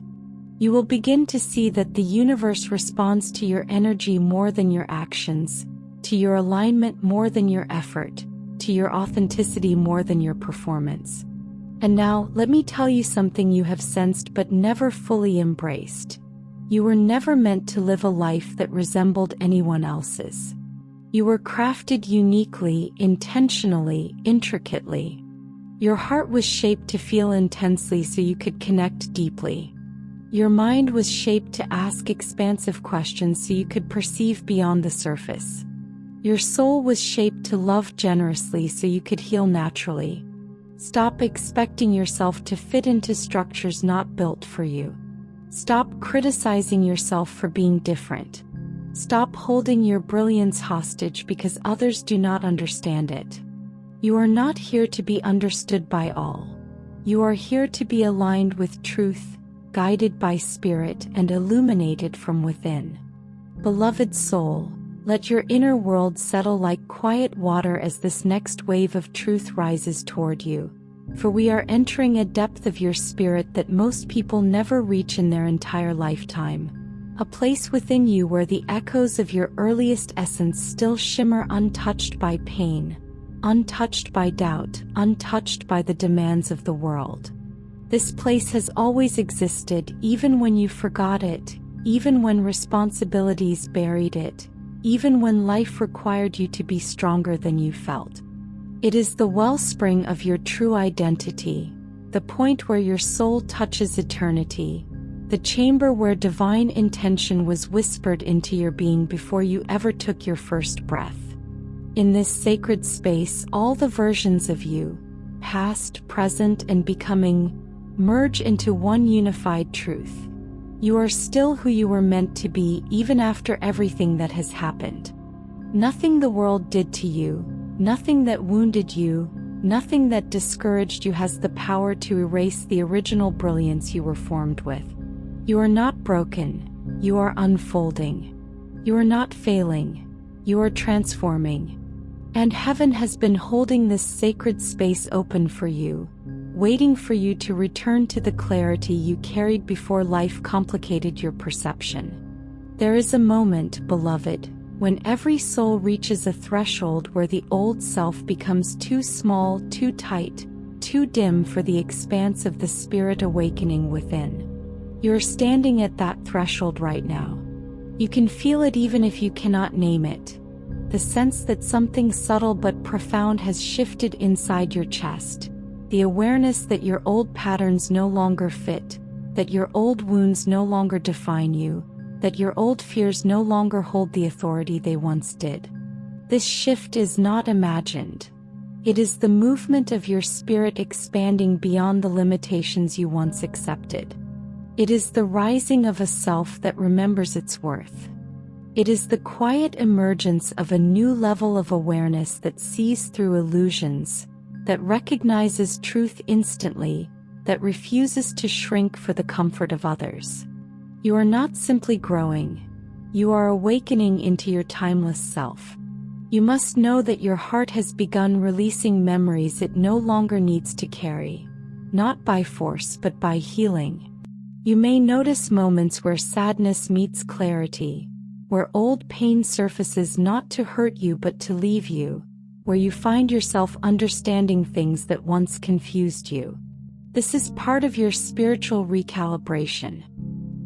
You will begin to see that the universe responds to your energy more than your actions, to your alignment more than your effort, to your authenticity more than your performance. And now, let me tell you something you have sensed but never fully embraced. You were never meant to live a life that resembled anyone else's. You were crafted uniquely, intentionally, intricately. Your heart was shaped to feel intensely so you could connect deeply. Your mind was shaped to ask expansive questions so you could perceive beyond the surface. Your soul was shaped to love generously so you could heal naturally. Stop expecting yourself to fit into structures not built for you. Stop criticizing yourself for being different. Stop holding your brilliance hostage because others do not understand it. You are not here to be understood by all. You are here to be aligned with truth, guided by spirit, and illuminated from within. Beloved soul, let your inner world settle like quiet water as this next wave of truth rises toward you, for we are entering a depth of your spirit that most people never reach in their entire lifetime, a place within you where the echoes of your earliest essence still shimmer untouched by pain, untouched by doubt, untouched by the demands of the world. This place has always existed, even when you forgot it, even when responsibilities buried it, even when life required you to be stronger than you felt. It is the wellspring of your true identity, the point where your soul touches eternity, the chamber where divine intention was whispered into your being before you ever took your first breath. In this sacred space, all the versions of you, past, present, and becoming, merge into one unified truth. You are still who you were meant to be even after everything that has happened. Nothing the world did to you, nothing that wounded you, nothing that discouraged you has the power to erase the original brilliance you were formed with. You are not broken, you are unfolding. You are not failing, you are transforming. And heaven has been holding this sacred space open for you, waiting for you to return to the clarity you carried before life complicated your perception. There is a moment, beloved, when every soul reaches a threshold where the old self becomes too small, too tight, too dim for the expanse of the spirit awakening within. You're standing at that threshold right now. You can feel it even if you cannot name it. the sense that something subtle but profound has shifted inside your chest, the awareness that your old patterns no longer fit, that your old wounds no longer define you, that your old fears no longer hold the authority they once did. This shift is not imagined. It is the movement of your spirit expanding beyond the limitations you once accepted. It is the rising of a self that remembers its worth. It is the quiet emergence of a new level of awareness that sees through illusions, that recognizes truth instantly, that refuses to shrink for the comfort of others. You are not simply growing. You are awakening into your timeless self. You must know that your heart has begun releasing memories it no longer needs to carry, not by force but by healing. You may notice moments where sadness meets clarity, where old pain surfaces not to hurt you but to leave you, where you find yourself understanding things that once confused you. This is part of your spiritual recalibration.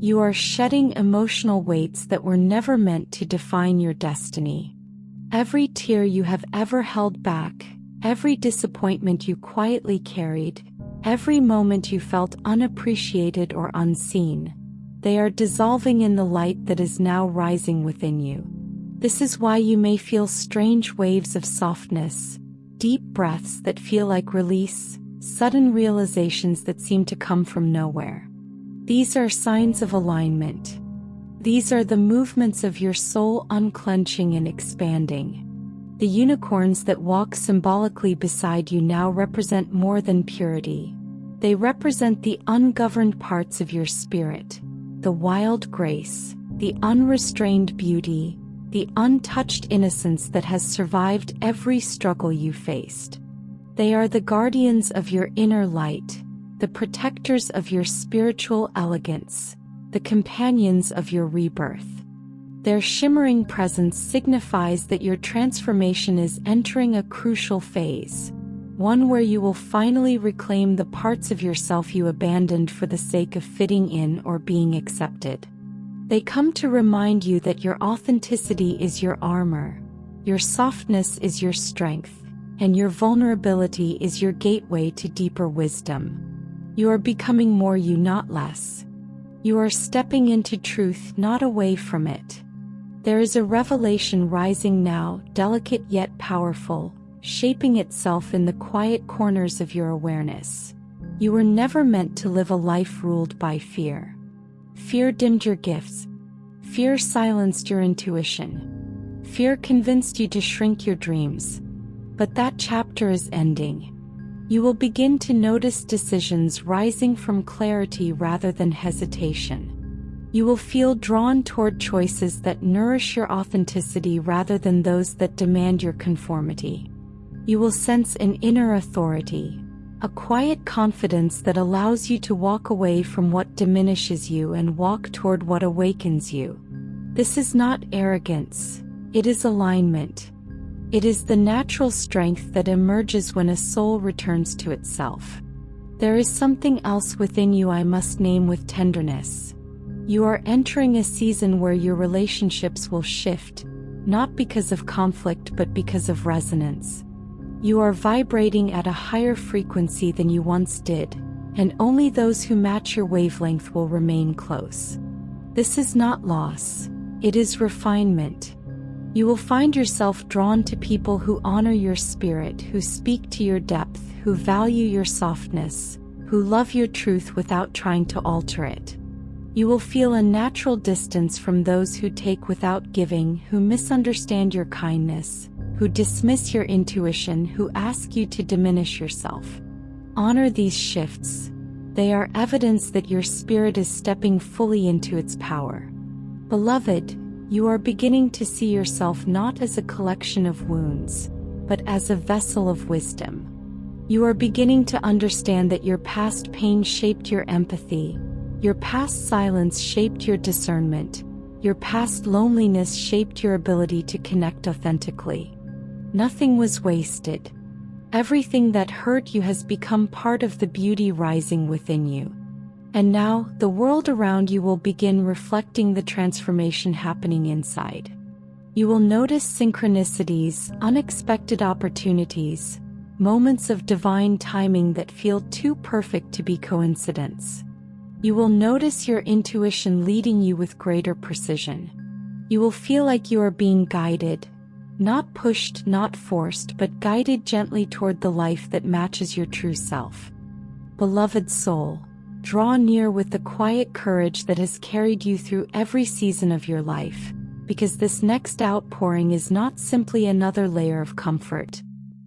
You are shedding emotional weights that were never meant to define your destiny. Every tear you have ever held back, every disappointment you quietly carried, every moment you felt unappreciated or unseen, they are dissolving in the light that is now rising within you. This is why you may feel strange waves of softness, deep breaths that feel like release, sudden realizations that seem to come from nowhere. These are signs of alignment. These are the movements of your soul unclenching and expanding. The unicorns that walk symbolically beside you now represent more than purity. They represent the ungoverned parts of your spirit, the wild grace, the unrestrained beauty, the untouched innocence that has survived every struggle you faced. They are the guardians of your inner light, the protectors of your spiritual elegance, the companions of your rebirth. Their shimmering presence signifies that your transformation is entering a crucial phase, one where you will finally reclaim the parts of yourself you abandoned for the sake of fitting in or being accepted. They come to remind you that your authenticity is your armor, your softness is your strength, and your vulnerability is your gateway to deeper wisdom. You are becoming more you, not less. You are stepping into truth, not away from it. There is a revelation rising now, delicate yet powerful, shaping itself in the quiet corners of your awareness. You were never meant to live a life ruled by fear. Fear dimmed your gifts. Fear silenced your intuition. Fear convinced you to shrink your dreams. But that chapter is ending. You will begin to notice decisions rising from clarity rather than hesitation. You will feel drawn toward choices that nourish your authenticity rather than those that demand your conformity. You will sense an inner authority, a quiet confidence that allows you to walk away from what diminishes you and walk toward what awakens you. This is not arrogance, it is alignment. It is the natural strength that emerges when a soul returns to itself. There is something else within you I must name with tenderness. You are entering a season where your relationships will shift, not because of conflict but because of resonance. You are vibrating at a higher frequency than you once did, and only those who match your wavelength will remain close. This is not loss, it is refinement. You will find yourself drawn to people who honor your spirit, who speak to your depth, who value your softness, who love your truth without trying to alter it. You will feel a natural distance from those who take without giving, who misunderstand your kindness, who dismiss your intuition, who ask you to diminish yourself. Honor these shifts. They are evidence that your spirit is stepping fully into its power. Beloved, you are beginning to see yourself not as a collection of wounds, but as a vessel of wisdom. You are beginning to understand that your past pain shaped your empathy, your past silence shaped your discernment, your past loneliness shaped your ability to connect authentically. Nothing was wasted. Everything that hurt you has become part of the beauty rising within you. And now, the world around you will begin reflecting the transformation happening inside. You will notice synchronicities, unexpected opportunities, moments of divine timing that feel too perfect to be coincidence. You will notice your intuition leading you with greater precision. You will feel like you are being guided, not pushed, not forced, but guided gently toward the life that matches your true self. Beloved soul, draw near with the quiet courage that has carried you through every season of your life, because this next outpouring is not simply another layer of comfort.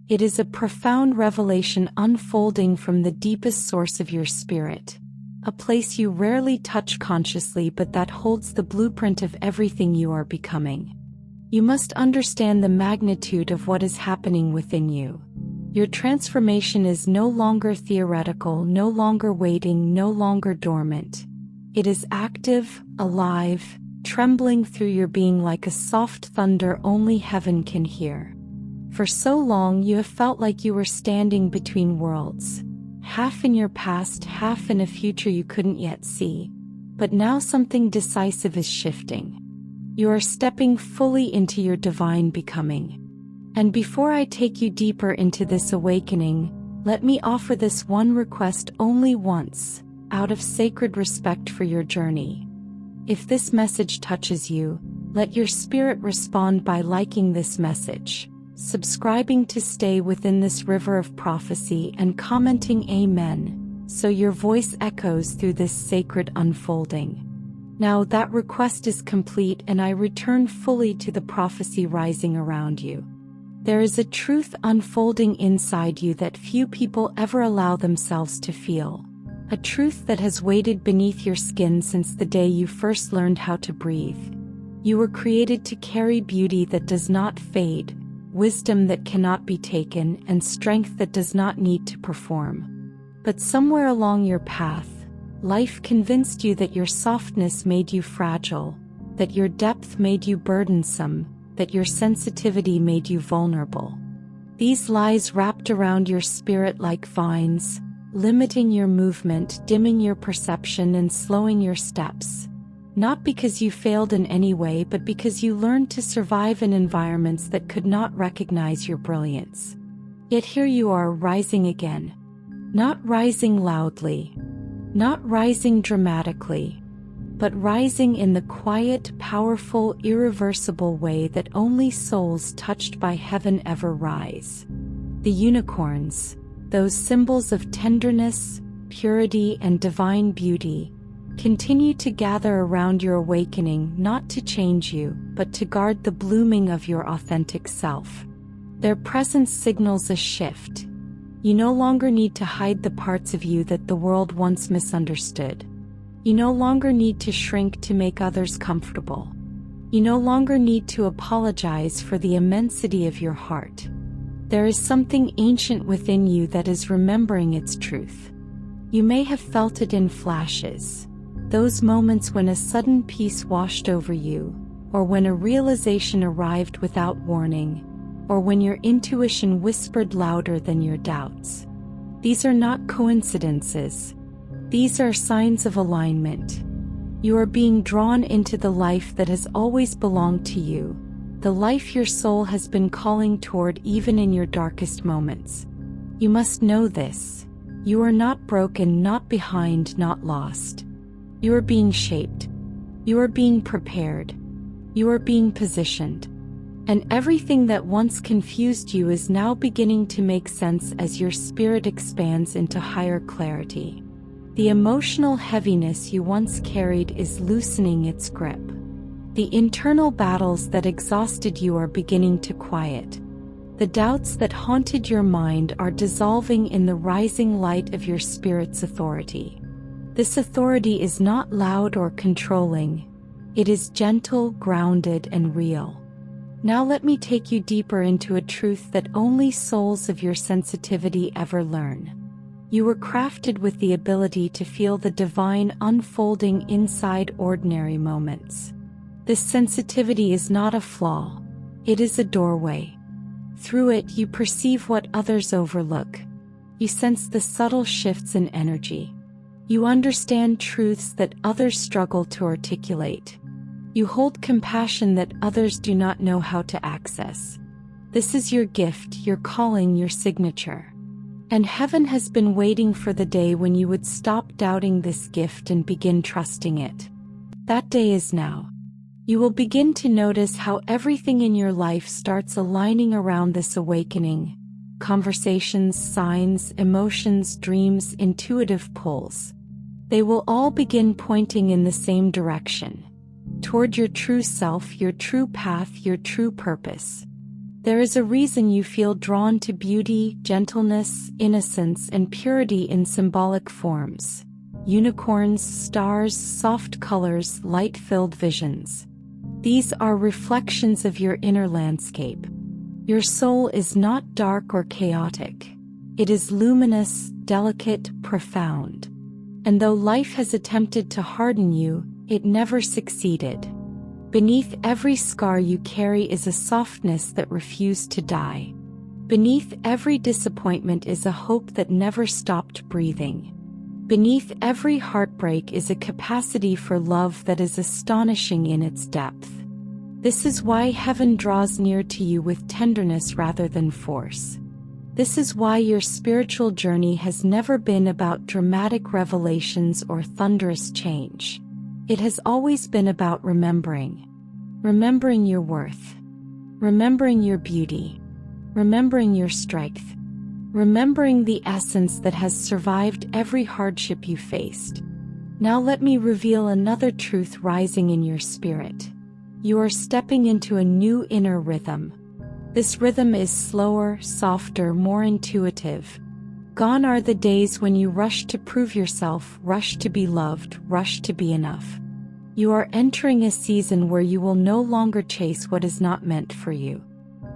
It is a profound revelation unfolding from the deepest source of your spirit, a place you rarely touch consciously but that holds the blueprint of everything you are becoming. You must understand the magnitude of what is happening within you. Your transformation is no longer theoretical, no longer waiting, no longer dormant. It is active, alive, trembling through your being like a soft thunder only heaven can hear. For so long you have felt like you were standing between worlds, half in your past, half in a future you couldn't yet see. But now something decisive is shifting. You are stepping fully into your divine becoming. And before I take you deeper into this awakening, let me offer this one request only once, out of sacred respect for your journey. If this message touches you, let your spirit respond by liking this message, subscribing to stay within this river of prophecy, and commenting Amen, so your voice echoes through this sacred unfolding. Now that request is complete and I return fully to the prophecy rising around you. There is a truth unfolding inside you that few people ever allow themselves to feel. A truth that has waited beneath your skin since the day you first learned how to breathe. You were created to carry beauty that does not fade, wisdom that cannot be taken, and strength that does not need to perform. But somewhere along your path, life convinced you that your softness made you fragile, that your depth made you burdensome, that your sensitivity made you vulnerable. These lies wrapped around your spirit like vines, limiting your movement, dimming your perception, and slowing your steps. Not because you failed in any way, but because you learned to survive in environments that could not recognize your brilliance. Yet here you are rising again. Not rising loudly, not rising dramatically, but rising in the quiet, powerful, irreversible way that only souls touched by heaven ever rise. The unicorns, those symbols of tenderness, purity, and divine beauty, continue to gather around your awakening, not to change you, but to guard the blooming of your authentic self. Their presence signals a shift. You no longer need to hide the parts of you that the world once misunderstood. You no longer need to shrink to make others comfortable. You no longer need to apologize for the immensity of your heart. There is something ancient within you that is remembering its truth. You may have felt it in flashes, those moments when a sudden peace washed over you, or when a realization arrived without warning, or when your intuition whispered louder than your doubts. These are not coincidences. These are signs of alignment. You are being drawn into the life that has always belonged to you, the life your soul has been calling toward even in your darkest moments. You must know this. You are not broken, not behind, not lost. You are being shaped. You are being prepared. You are being positioned. And everything that once confused you is now beginning to make sense as your spirit expands into higher clarity. The emotional heaviness you once carried is loosening its grip. The internal battles that exhausted you are beginning to quiet. The doubts that haunted your mind are dissolving in the rising light of your spirit's authority. This authority is not loud or controlling. It is gentle, grounded, and real. Now let me take you deeper into a truth that only souls of your sensitivity ever learn. You were crafted with the ability to feel the divine unfolding inside ordinary moments. This sensitivity is not a flaw. It is a doorway. Through it you perceive what others overlook. You sense the subtle shifts in energy. You understand truths that others struggle to articulate. You hold compassion that others do not know how to access. This is your gift, your calling, your signature. And heaven has been waiting for the day when you would stop doubting this gift and begin trusting it. That day is now. You will begin to notice how everything in your life starts aligning around this awakening. Conversations, signs, emotions, dreams, intuitive pulls. They will all begin pointing in the same direction. Toward your true self, your true path, your true purpose. There is a reason you feel drawn to beauty, gentleness, innocence, and purity in symbolic forms. Unicorns, stars, soft colors, light-filled visions. These are reflections of your inner landscape. Your soul is not dark or chaotic. It is luminous, delicate, profound. And though life has attempted to harden you, it never succeeded. Beneath every scar you carry is a softness that refused to die. Beneath every disappointment is a hope that never stopped breathing. Beneath every heartbreak is a capacity for love that is astonishing in its depth. This is why heaven draws near to you with tenderness rather than force. This is why your spiritual journey has never been about dramatic revelations or thunderous change. It has always been about remembering. Remembering your worth. Remembering your beauty. Remembering your strength. Remembering the essence that has survived every hardship you faced. Now let me reveal another truth rising in your spirit. You are stepping into a new inner rhythm. This rhythm is slower, softer, more intuitive. Gone are the days when you rush to prove yourself, rush to be loved, rush to be enough. You are entering a season where you will no longer chase what is not meant for you.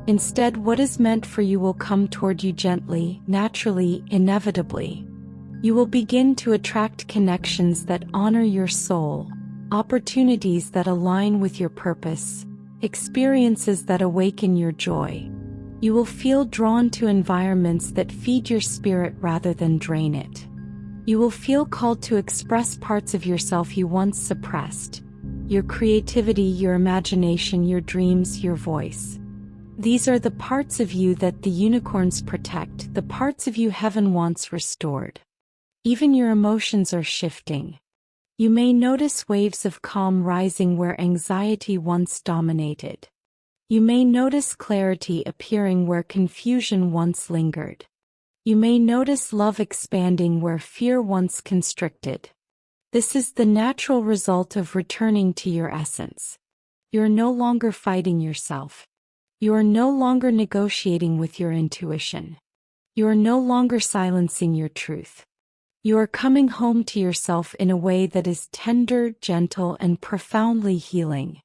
Instead, what is meant for you will come toward you gently, naturally, inevitably. You will begin to attract connections that honor your soul, opportunities that align with your purpose, experiences that awaken your joy. You will feel drawn to environments that feed your spirit rather than drain it. You will feel called to express parts of yourself you once suppressed. Your creativity, your imagination, your dreams, your voice. These are the parts of you that the unicorns protect, the parts of you heaven wants restored. Even your emotions are shifting. You may notice waves of calm rising where anxiety once dominated. You may notice clarity appearing where confusion once lingered. You may notice love expanding where fear once constricted. This is the natural result of returning to your essence. You are no longer fighting yourself. You are no longer negotiating with your intuition. You are no longer silencing your truth. You are coming home to yourself in a way that is tender, gentle, and profoundly healing.